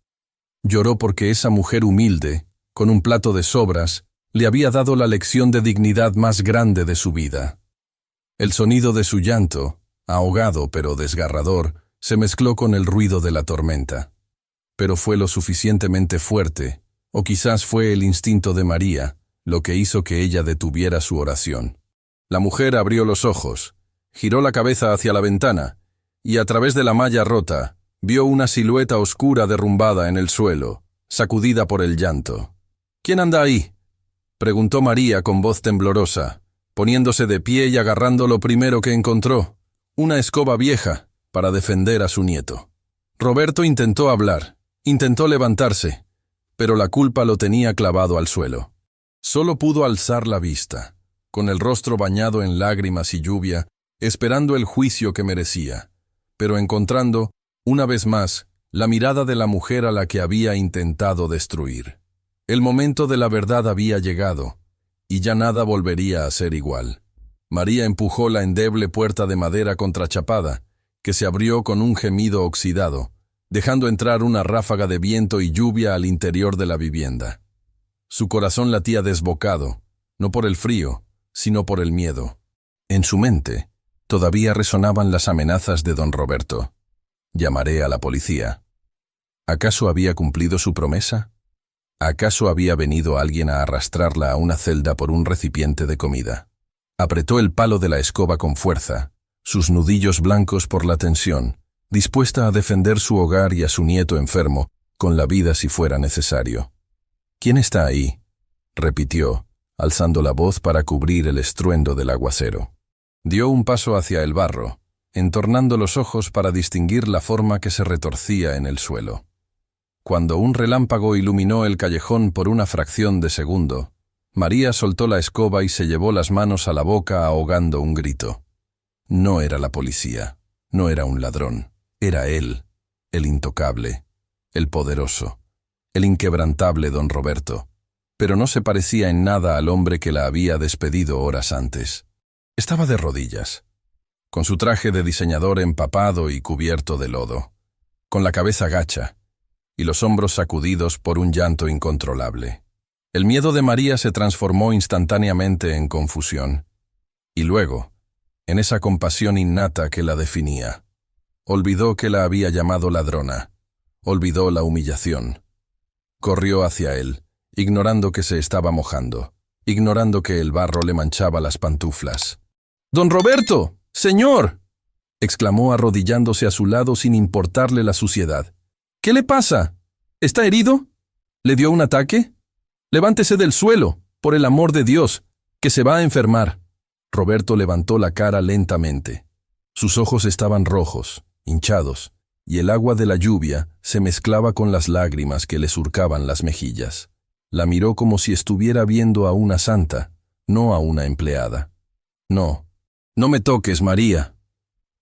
Lloró porque esa mujer humilde, con un plato de sobras, le había dado la lección de dignidad más grande de su vida. El sonido de su llanto, ahogado pero desgarrador, se mezcló con el ruido de la tormenta. Pero fue lo suficientemente fuerte, o quizás fue el instinto de María, lo que hizo que ella detuviera su oración. La mujer abrió los ojos, giró la cabeza hacia la ventana, y a través de la malla rota, vio una silueta oscura derrumbada en el suelo, sacudida por el llanto. «¿Quién anda ahí?», preguntó María con voz temblorosa, poniéndose de pie y agarrando lo primero que encontró, una escoba vieja, para defender a su nieto. Roberto intentó hablar, intentó levantarse, pero la culpa lo tenía clavado al suelo. Solo pudo alzar la vista, con el rostro bañado en lágrimas y lluvia, esperando el juicio que merecía, pero encontrando, una vez más, la mirada de la mujer a la que había intentado destruir. El momento de la verdad había llegado, y ya nada volvería a ser igual. María empujó la endeble puerta de madera contrachapada, que se abrió con un gemido oxidado, dejando entrar una ráfaga de viento y lluvia al interior de la vivienda. Su corazón latía desbocado, no por el frío, sino por el miedo. En su mente, todavía resonaban las amenazas de don Roberto. Llamaré a la policía. ¿Acaso había cumplido su promesa? ¿Acaso había venido alguien a arrastrarla a una celda por un recipiente de comida? Apretó el palo de la escoba con fuerza, sus nudillos blancos por la tensión, dispuesta a defender su hogar y a su nieto enfermo, con la vida si fuera necesario. «¿Quién está ahí?», repitió, alzando la voz para cubrir el estruendo del aguacero. Dio un paso hacia el barro, entornando los ojos para distinguir la forma que se retorcía en el suelo. Cuando un relámpago iluminó el callejón por una fracción de segundo, María soltó la escoba y se llevó las manos a la boca ahogando un grito. No era la policía, no era un ladrón, era él, el intocable, el poderoso, el inquebrantable don Roberto, pero no se parecía en nada al hombre que la había despedido horas antes. Estaba de rodillas, con su traje de diseñador empapado y cubierto de lodo, con la cabeza gacha y los hombros sacudidos por un llanto incontrolable. El miedo de María se transformó instantáneamente en confusión, y luego, en esa compasión innata que la definía. Olvidó que la había llamado ladrona, olvidó la humillación. Corrió hacia él, ignorando que se estaba mojando, ignorando que el barro le manchaba las pantuflas. «¡Don Roberto! ¡Señor!», exclamó arrodillándose a su lado sin importarle la suciedad. «¿Qué le pasa? ¿Está herido? ¿Le dio un ataque? Levántese del suelo, por el amor de Dios, que se va a enfermar». Roberto levantó la cara lentamente. Sus ojos estaban rojos, hinchados, y el agua de la lluvia se mezclaba con las lágrimas que le surcaban las mejillas. La miró como si estuviera viendo a una santa, no a una empleada. «No, no me toques, María»,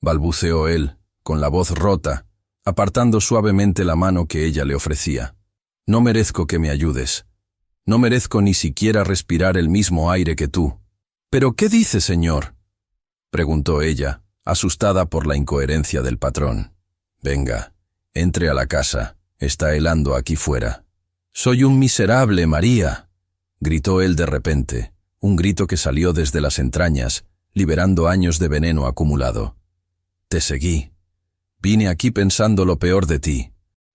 balbuceó él, con la voz rota, apartando suavemente la mano que ella le ofrecía. «No merezco que me ayudes. No merezco ni siquiera respirar el mismo aire que tú». «¿Pero qué dice, señor?», preguntó ella, asustada por la incoherencia del patrón. «Venga, entre a la casa, está helando aquí fuera». «Soy un miserable, María», gritó él de repente, un grito que salió desde las entrañas, liberando años de veneno acumulado. «Te seguí. Vine aquí pensando lo peor de ti.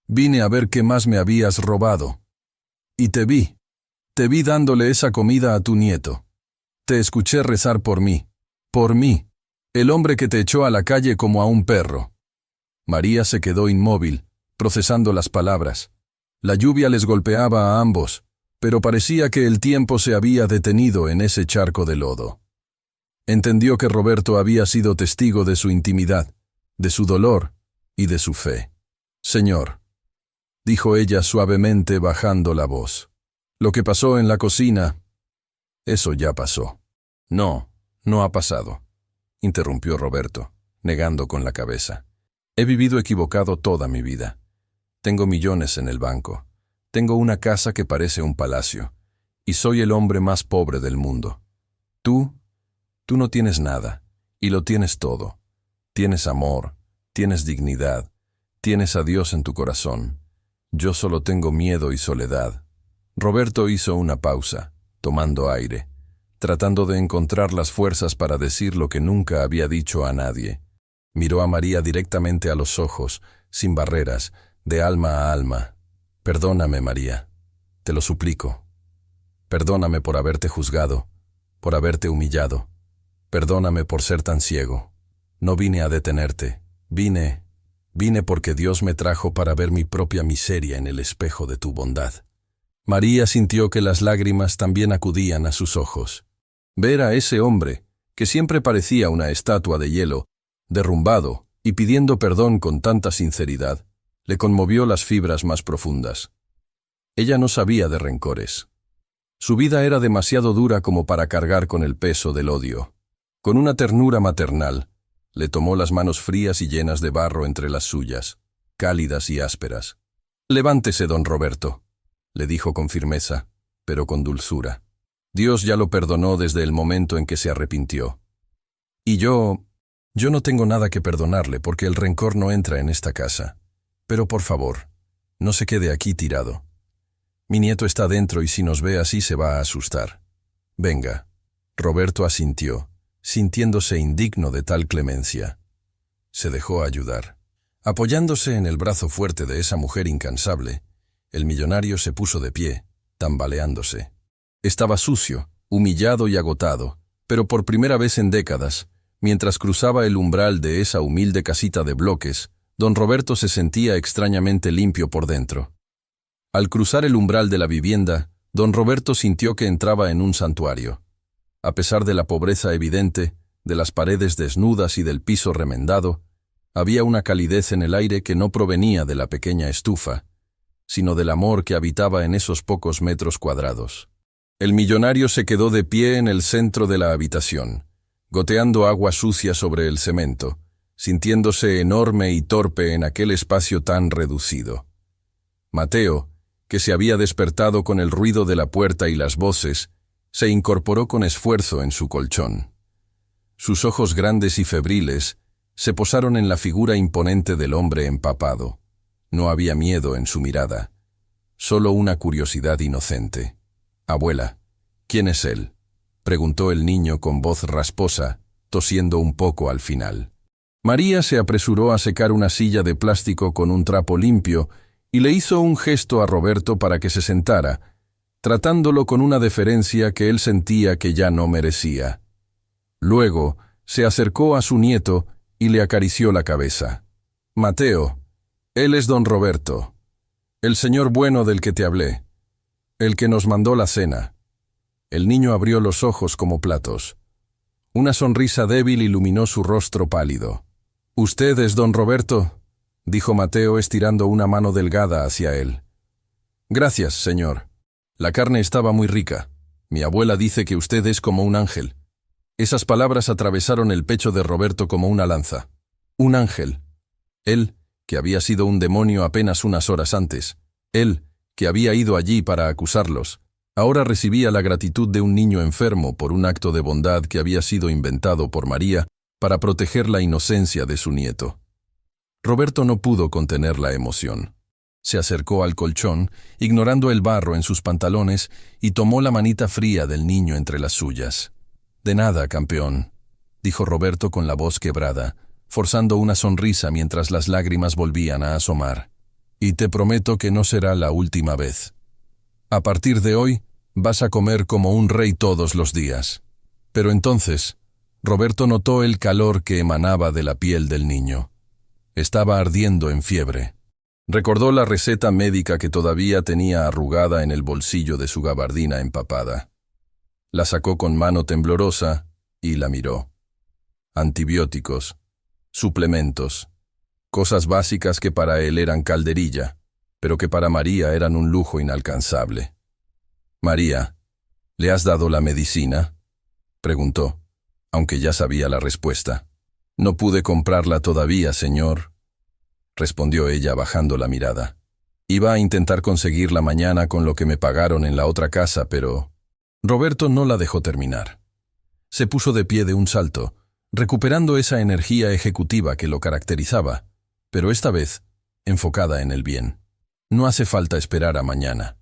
Vine a ver qué más me habías robado. Y te vi dándole esa comida a tu nieto. Te escuché rezar por mí, el hombre que te echó a la calle como a un perro». María se quedó inmóvil, procesando las palabras. La lluvia les golpeaba a ambos, pero parecía que el tiempo se había detenido en ese charco de lodo. Entendió que Roberto había sido testigo de su intimidad, de su dolor y de su fe. «Señor», dijo ella suavemente bajando la voz, «lo que pasó en la cocina, eso ya pasó». «No, no ha pasado», interrumpió Roberto, negando con la cabeza. «He vivido equivocado toda mi vida. Tengo millones en el banco. Tengo una casa que parece un palacio. Y soy el hombre más pobre del mundo. Tú no tienes nada, y lo tienes todo. Tienes amor, tienes dignidad, tienes a Dios en tu corazón. Yo solo tengo miedo y soledad». Roberto hizo una pausa, tomando aire, tratando de encontrar las fuerzas para decir lo que nunca había dicho a nadie. Miró a María directamente a los ojos, sin barreras, de alma a alma. «Perdóname, María, te lo suplico. Perdóname por haberte juzgado, por haberte humillado. Perdóname por ser tan ciego. No vine a detenerte. Vine porque Dios me trajo para ver mi propia miseria en el espejo de tu bondad». María sintió que las lágrimas también acudían a sus ojos. Ver a ese hombre, que siempre parecía una estatua de hielo, derrumbado y pidiendo perdón con tanta sinceridad, le conmovió las fibras más profundas. Ella no sabía de rencores. Su vida era demasiado dura como para cargar con el peso del odio. Con una ternura maternal, le tomó las manos frías y llenas de barro entre las suyas, cálidas y ásperas. «Levántese, don Roberto», le dijo con firmeza, pero con dulzura. Dios ya lo perdonó desde el momento en que se arrepintió. Y yo no tengo nada que perdonarle porque el rencor no entra en esta casa. Pero por favor, no se quede aquí tirado. Mi nieto está dentro y si nos ve así se va a asustar. Venga. Roberto asintió, sintiéndose indigno de tal clemencia. Se dejó ayudar. Apoyándose en el brazo fuerte de esa mujer incansable, el millonario se puso de pie, tambaleándose. Estaba sucio, humillado y agotado, pero por primera vez en décadas, mientras cruzaba el umbral de esa humilde casita de bloques, don Roberto se sentía extrañamente limpio por dentro. Al cruzar el umbral de la vivienda, don Roberto sintió que entraba en un santuario. A pesar de la pobreza evidente, de las paredes desnudas y del piso remendado, había una calidez en el aire que no provenía de la pequeña estufa, sino del amor que habitaba en esos pocos metros cuadrados. El millonario se quedó de pie en el centro de la habitación, goteando agua sucia sobre el cemento, sintiéndose enorme y torpe en aquel espacio tan reducido. Mateo, que se había despertado con el ruido de la puerta y las voces, se incorporó con esfuerzo en su colchón. Sus ojos grandes y febriles se posaron en la figura imponente del hombre empapado. No había miedo en su mirada, solo una curiosidad inocente. «Abuela, ¿quién es él?», preguntó el niño con voz rasposa, tosiendo un poco al final. María se apresuró a secar una silla de plástico con un trapo limpio y le hizo un gesto a Roberto para que se sentara, tratándolo con una deferencia que él sentía que ya no merecía. Luego se acercó a su nieto y le acarició la cabeza. «Mateo, él es don Roberto, el señor bueno del que te hablé, el que nos mandó la cena». El niño abrió los ojos como platos. Una sonrisa débil iluminó su rostro pálido. «¿Usted es don Roberto?», dijo Mateo estirando una mano delgada hacia él. «Gracias, señor. La carne estaba muy rica. Mi abuela dice que usted es como un ángel». Esas palabras atravesaron el pecho de Roberto como una lanza. Un ángel. Él, que había sido un demonio apenas unas horas antes. Él, que había ido allí para acusarlos. Ahora recibía la gratitud de un niño enfermo por un acto de bondad que había sido inventado por María para proteger la inocencia de su nieto. Roberto no pudo contener la emoción. Se acercó al colchón, ignorando el barro en sus pantalones, y tomó la manita fría del niño entre las suyas. «De nada, campeón», dijo Roberto con la voz quebrada, forzando una sonrisa mientras las lágrimas volvían a asomar. «Y te prometo que no será la última vez. A partir de hoy, vas a comer como un rey todos los días». Pero entonces, Roberto notó el calor que emanaba de la piel del niño. Estaba ardiendo en fiebre. Recordó la receta médica que todavía tenía arrugada en el bolsillo de su gabardina empapada. La sacó con mano temblorosa y la miró. Antibióticos, suplementos, cosas básicas que para él eran calderilla, pero que para María eran un lujo inalcanzable. «María, ¿le has dado la medicina?», preguntó, aunque ya sabía la respuesta. «No pude comprarla todavía, señor», respondió ella bajando la mirada. «Iba a intentar conseguirla mañana con lo que me pagaron en la otra casa, pero...». Roberto no la dejó terminar. Se puso de pie de un salto, recuperando esa energía ejecutiva que lo caracterizaba, pero esta vez enfocada en el bien. «No hace falta esperar a mañana.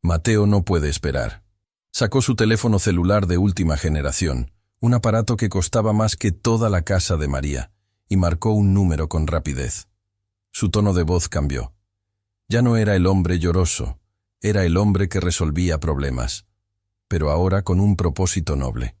Mateo no puede esperar». Sacó su teléfono celular de última generación, un aparato que costaba más que toda la casa de María, y marcó un número con rapidez. Su tono de voz cambió. Ya no era el hombre lloroso, era el hombre que resolvía problemas, pero ahora con un propósito noble.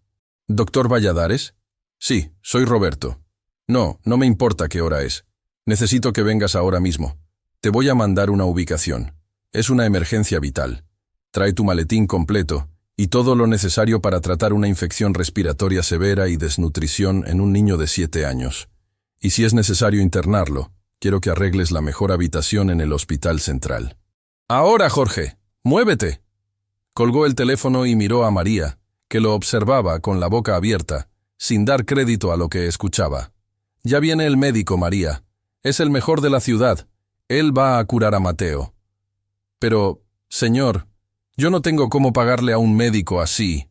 «¿Doctor Valladares?» «Sí, soy Roberto». No me importa qué hora es. Necesito que vengas ahora mismo. Te voy a mandar una ubicación. Es una emergencia vital. Trae tu maletín completo y todo lo necesario para tratar una infección respiratoria severa y desnutrición en un niño de 7 años. Y si es necesario internarlo, quiero que arregles la mejor habitación en el hospital central. Ahora, Jorge, muévete. Colgó el teléfono y miró a María, que lo observaba con la boca abierta, sin dar crédito a lo que escuchaba. Ya viene el médico, María. Es el mejor de la ciudad. Él va a curar a Mateo. Pero, señor, yo no tengo cómo pagarle a un médico así.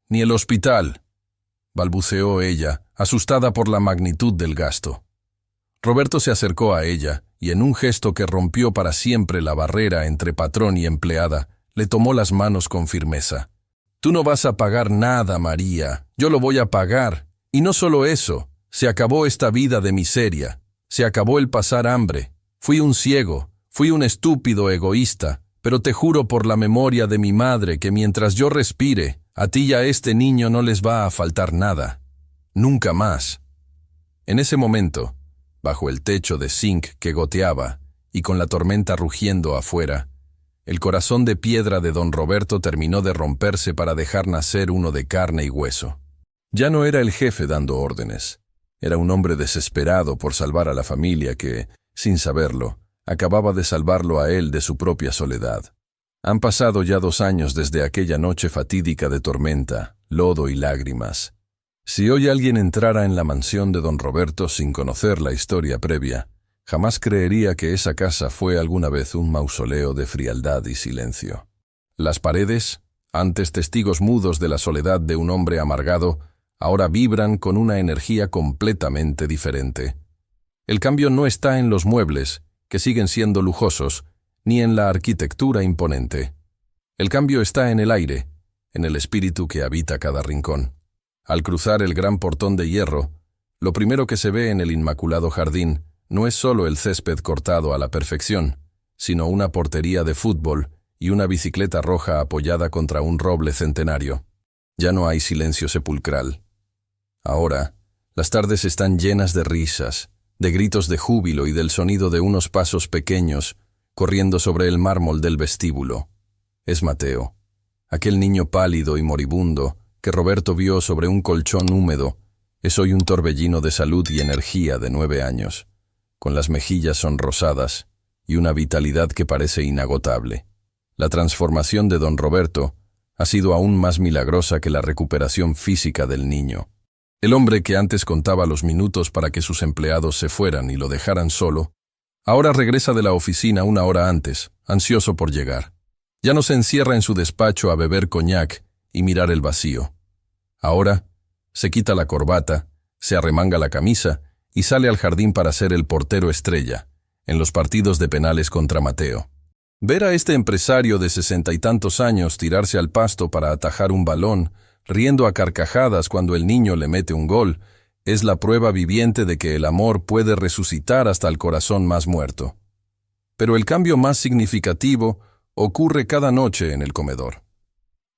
Ni el hospital, balbuceó ella, asustada por la magnitud del gasto. Roberto se acercó a ella, y en un gesto que rompió para siempre la barrera entre patrón y empleada, le tomó las manos con firmeza. Tú no vas a pagar nada, María. Yo lo voy a pagar. Y no solo eso, se acabó esta vida de miseria. Se acabó el pasar hambre. Fui un ciego, fui un estúpido egoísta, pero te juro por la memoria de mi madre que mientras yo respire, a ti y a este niño no les va a faltar nada. Nunca más. En ese momento, bajo el techo de zinc que goteaba y con la tormenta rugiendo afuera, el corazón de piedra de don Roberto terminó de romperse para dejar nacer uno de carne y hueso. Ya no era el jefe dando órdenes. Era un hombre desesperado por salvar a la familia que, sin saberlo, acababa de salvarlo a él de su propia soledad. Han pasado ya 2 años desde aquella noche fatídica de tormenta, lodo y lágrimas. Si hoy alguien entrara en la mansión de don Roberto sin conocer la historia previa, jamás creería que esa casa fue alguna vez un mausoleo de frialdad y silencio. Las paredes, antes testigos mudos de la soledad de un hombre amargado, ahora vibran con una energía completamente diferente. El cambio no está en los muebles, que siguen siendo lujosos, ni en la arquitectura imponente. El cambio está en el aire, en el espíritu que habita cada rincón. Al cruzar el gran portón de hierro, lo primero que se ve en el inmaculado jardín no es solo el césped cortado a la perfección, sino una portería de fútbol y una bicicleta roja apoyada contra un roble centenario. Ya no hay silencio sepulcral. Ahora, las tardes están llenas de risas, de gritos de júbilo y del sonido de unos pasos pequeños corriendo sobre el mármol del vestíbulo. Es Mateo, aquel niño pálido y moribundo que Roberto vio sobre un colchón húmedo. Es hoy un torbellino de salud y energía de 9 años, con las mejillas sonrosadas y una vitalidad que parece inagotable. La transformación de don Roberto ha sido aún más milagrosa que la recuperación física del niño. El hombre que antes contaba los minutos para que sus empleados se fueran y lo dejaran solo, ahora regresa de la oficina 1 hora antes, ansioso por llegar. Ya no se encierra en su despacho a beber coñac y mirar el vacío. Ahora se quita la corbata, se arremanga la camisa y sale al jardín para ser el portero estrella en los partidos de penales contra Mateo. Ver a este empresario de 60 y tantos años tirarse al pasto para atajar un balón, riendo a carcajadas cuando el niño le mete un gol, es la prueba viviente de que el amor puede resucitar hasta el corazón más muerto. Pero el cambio más significativo ocurre cada noche en el comedor.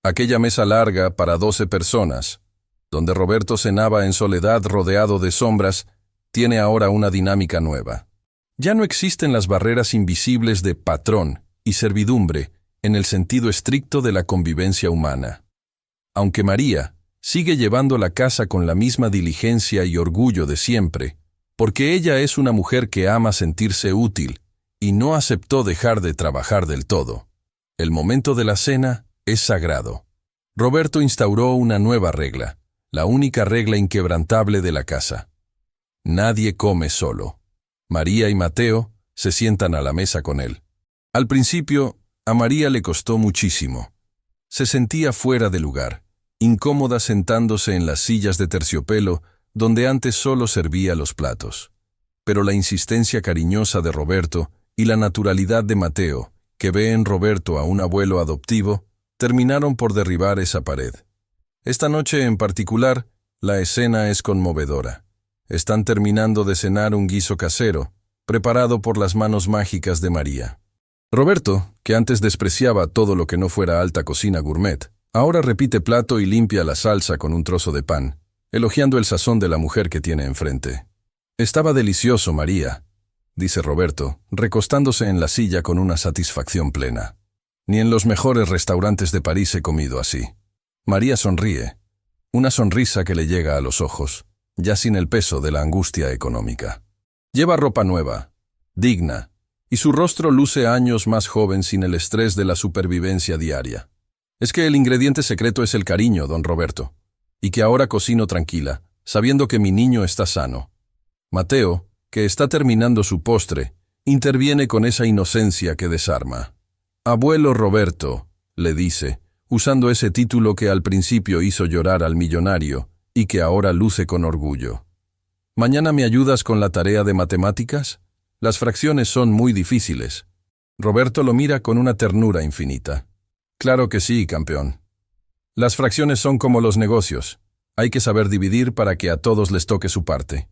Aquella mesa larga para 12 personas, donde Roberto cenaba en soledad rodeado de sombras, tiene ahora una dinámica nueva. Ya no existen las barreras invisibles de patrón y servidumbre en el sentido estricto de la convivencia humana. Aunque María sigue llevando la casa con la misma diligencia y orgullo de siempre, porque ella es una mujer que ama sentirse útil y no aceptó dejar de trabajar del todo. El momento de la cena es sagrado. Roberto instauró una nueva regla, la única regla inquebrantable de la casa. Nadie come solo. María y Mateo se sientan a la mesa con él. Al principio, a María le costó muchísimo. Se sentía fuera de lugar, incómoda sentándose en las sillas de terciopelo donde antes solo servía los platos. Pero la insistencia cariñosa de Roberto y la naturalidad de Mateo, que ve en Roberto a un abuelo adoptivo, terminaron por derribar esa pared. Esta noche en particular, la escena es conmovedora. Están terminando de cenar un guiso casero, preparado por las manos mágicas de María. Roberto, que antes despreciaba todo lo que no fuera alta cocina gourmet, ahora repite plato y limpia la salsa con un trozo de pan, elogiando el sazón de la mujer que tiene enfrente. «Estaba delicioso, María», dice Roberto, recostándose en la silla con una satisfacción plena. «Ni en los mejores restaurantes de París he comido así». María sonríe, una sonrisa que le llega a los ojos, ya sin el peso de la angustia económica. Lleva ropa nueva, digna, y su rostro luce años más joven sin el estrés de la supervivencia diaria. Es que el ingrediente secreto es el cariño, don Roberto, y que ahora cocino tranquila, sabiendo que mi niño está sano. Mateo, que está terminando su postre, interviene con esa inocencia que desarma. Abuelo Roberto, le dice, usando ese título que al principio hizo llorar al millonario y que ahora luce con orgullo. ¿Mañana me ayudas con la tarea de matemáticas? Las fracciones son muy difíciles. Roberto lo mira con una ternura infinita. Claro que sí, campeón. Las fracciones son como los negocios. Hay que saber dividir para que a todos les toque su parte.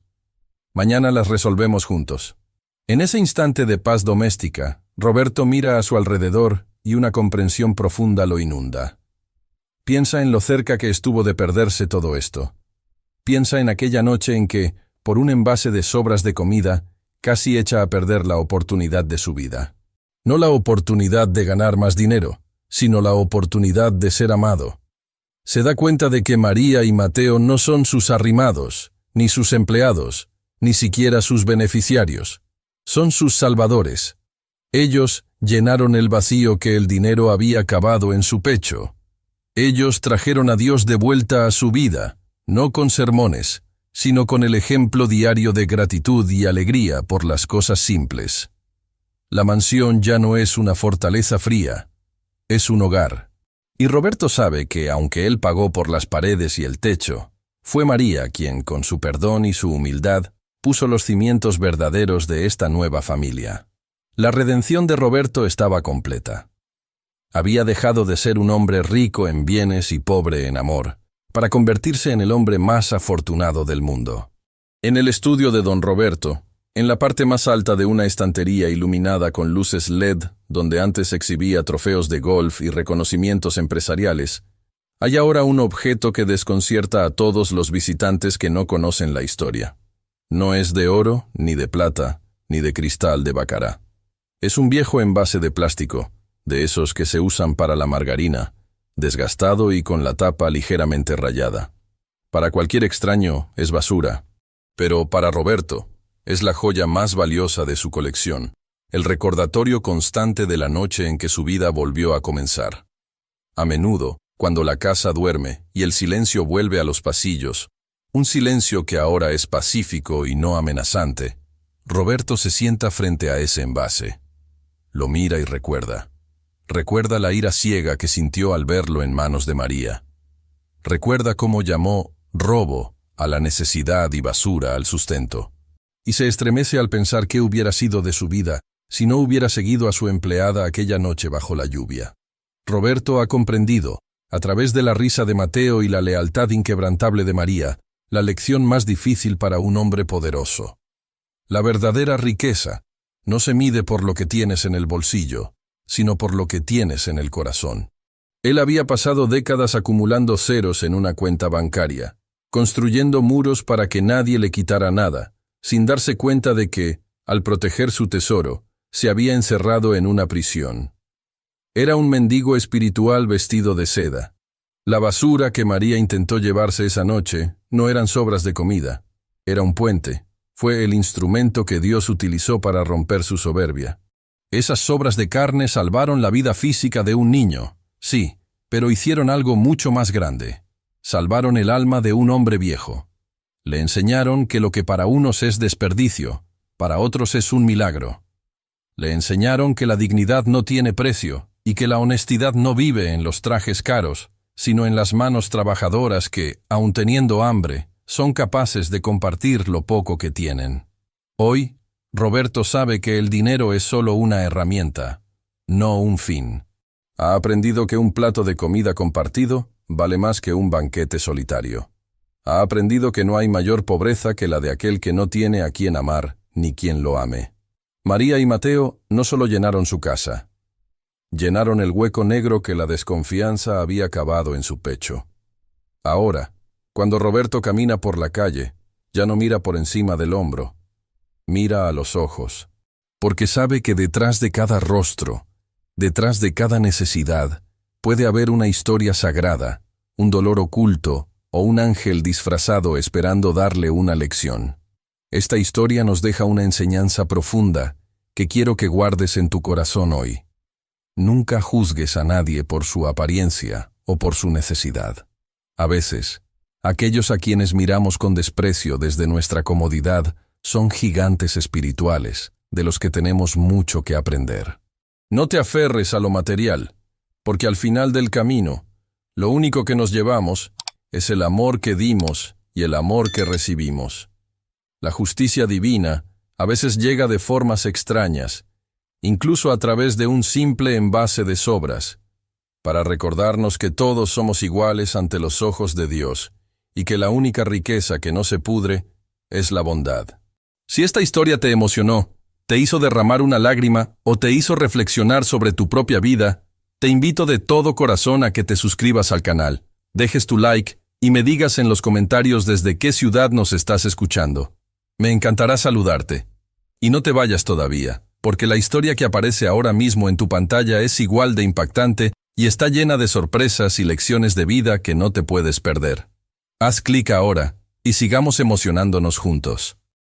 Mañana las resolvemos juntos. En ese instante de paz doméstica, Roberto mira a su alrededor y una comprensión profunda lo inunda. Piensa en lo cerca que estuvo de perderse todo esto. Piensa en aquella noche en que, por un envase de sobras de comida, casi echa a perder la oportunidad de su vida. No la oportunidad de ganar más dinero, sino la oportunidad de ser amado. Se da cuenta de que María y Mateo no son sus arrimados, ni sus empleados, ni siquiera sus beneficiarios. Son sus salvadores. Ellos llenaron el vacío que el dinero había cavado en su pecho. Ellos trajeron a Dios de vuelta a su vida, no con sermones, sino con el ejemplo diario de gratitud y alegría por las cosas simples. La mansión ya no es una fortaleza fría, es un hogar. Y Roberto sabe que, aunque él pagó por las paredes y el techo, fue María quien, con su perdón y su humildad, puso los cimientos verdaderos de esta nueva familia. La redención de Roberto estaba completa. Había dejado de ser un hombre rico en bienes y pobre en amor, para convertirse en el hombre más afortunado del mundo. En el estudio de don Roberto, en la parte más alta de una estantería iluminada con luces LED, donde antes exhibía trofeos de golf y reconocimientos empresariales, hay ahora un objeto que desconcierta a todos los visitantes que no conocen la historia. No es de oro, ni de plata, ni de cristal de Bacará. Es un viejo envase de plástico, de esos que se usan para la margarina, desgastado y con la tapa ligeramente rayada. Para cualquier extraño es basura, pero para Roberto es la joya más valiosa de su colección, el recordatorio constante de la noche en que su vida volvió a comenzar. A menudo, cuando la casa duerme y el silencio vuelve a los pasillos, un silencio que ahora es pacífico y no amenazante, Roberto se sienta frente a ese envase. Lo mira y recuerda. Recuerda la ira ciega que sintió al verlo en manos de María. Recuerda cómo llamó robo a la necesidad y basura al sustento. Y se estremece al pensar qué hubiera sido de su vida si no hubiera seguido a su empleada aquella noche bajo la lluvia. Roberto ha comprendido, a través de la risa de Mateo y la lealtad inquebrantable de María, la lección más difícil para un hombre poderoso. La verdadera riqueza no se mide por lo que tienes en el bolsillo, sino por lo que tienes en el corazón. Él había pasado décadas acumulando ceros en una cuenta bancaria, construyendo muros para que nadie le quitara nada, sin darse cuenta de que, al proteger su tesoro, se había encerrado en una prisión. Era un mendigo espiritual vestido de seda. La basura que María intentó llevarse esa noche no eran sobras de comida, era un puente. Fue el instrumento que Dios utilizó para romper su soberbia. Esas sobras de carne salvaron la vida física de un niño, sí, pero hicieron algo mucho más grande. Salvaron el alma de un hombre viejo. Le enseñaron que lo que para unos es desperdicio, para otros es un milagro. Le enseñaron que la dignidad no tiene precio y que la honestidad no vive en los trajes caros, sino en las manos trabajadoras que, aun teniendo hambre, son capaces de compartir lo poco que tienen. Hoy, Roberto sabe que el dinero es solo una herramienta, no un fin. Ha aprendido que un plato de comida compartido vale más que un banquete solitario. Ha aprendido que no hay mayor pobreza que la de aquel que no tiene a quien amar ni quien lo ame. María y Mateo no solo llenaron su casa, llenaron el hueco negro que la desconfianza había cavado en su pecho. Ahora, cuando Roberto camina por la calle, ya no mira por encima del hombro, mira a los ojos, porque sabe que detrás de cada rostro, detrás de cada necesidad, puede haber una historia sagrada, un dolor oculto o un ángel disfrazado esperando darle una lección. Esta historia nos deja una enseñanza profunda que quiero que guardes en tu corazón hoy. Nunca juzgues a nadie por su apariencia o por su necesidad. A veces, aquellos a quienes miramos con desprecio desde nuestra comodidad son gigantes espirituales, de los que tenemos mucho que aprender. No te aferres a lo material, porque al final del camino, lo único que nos llevamos es el amor que dimos y el amor que recibimos. La justicia divina a veces llega de formas extrañas, incluso a través de un simple envase de sobras, para recordarnos que todos somos iguales ante los ojos de Dios y que la única riqueza que no se pudre es la bondad. Si esta historia te emocionó, te hizo derramar una lágrima o te hizo reflexionar sobre tu propia vida, te invito de todo corazón a que te suscribas al canal, dejes tu like y me digas en los comentarios desde qué ciudad nos estás escuchando. Me encantará saludarte. Y no te vayas todavía, porque la historia que aparece ahora mismo en tu pantalla es igual de impactante y está llena de sorpresas y lecciones de vida que no te puedes perder. Haz clic ahora y sigamos emocionándonos juntos.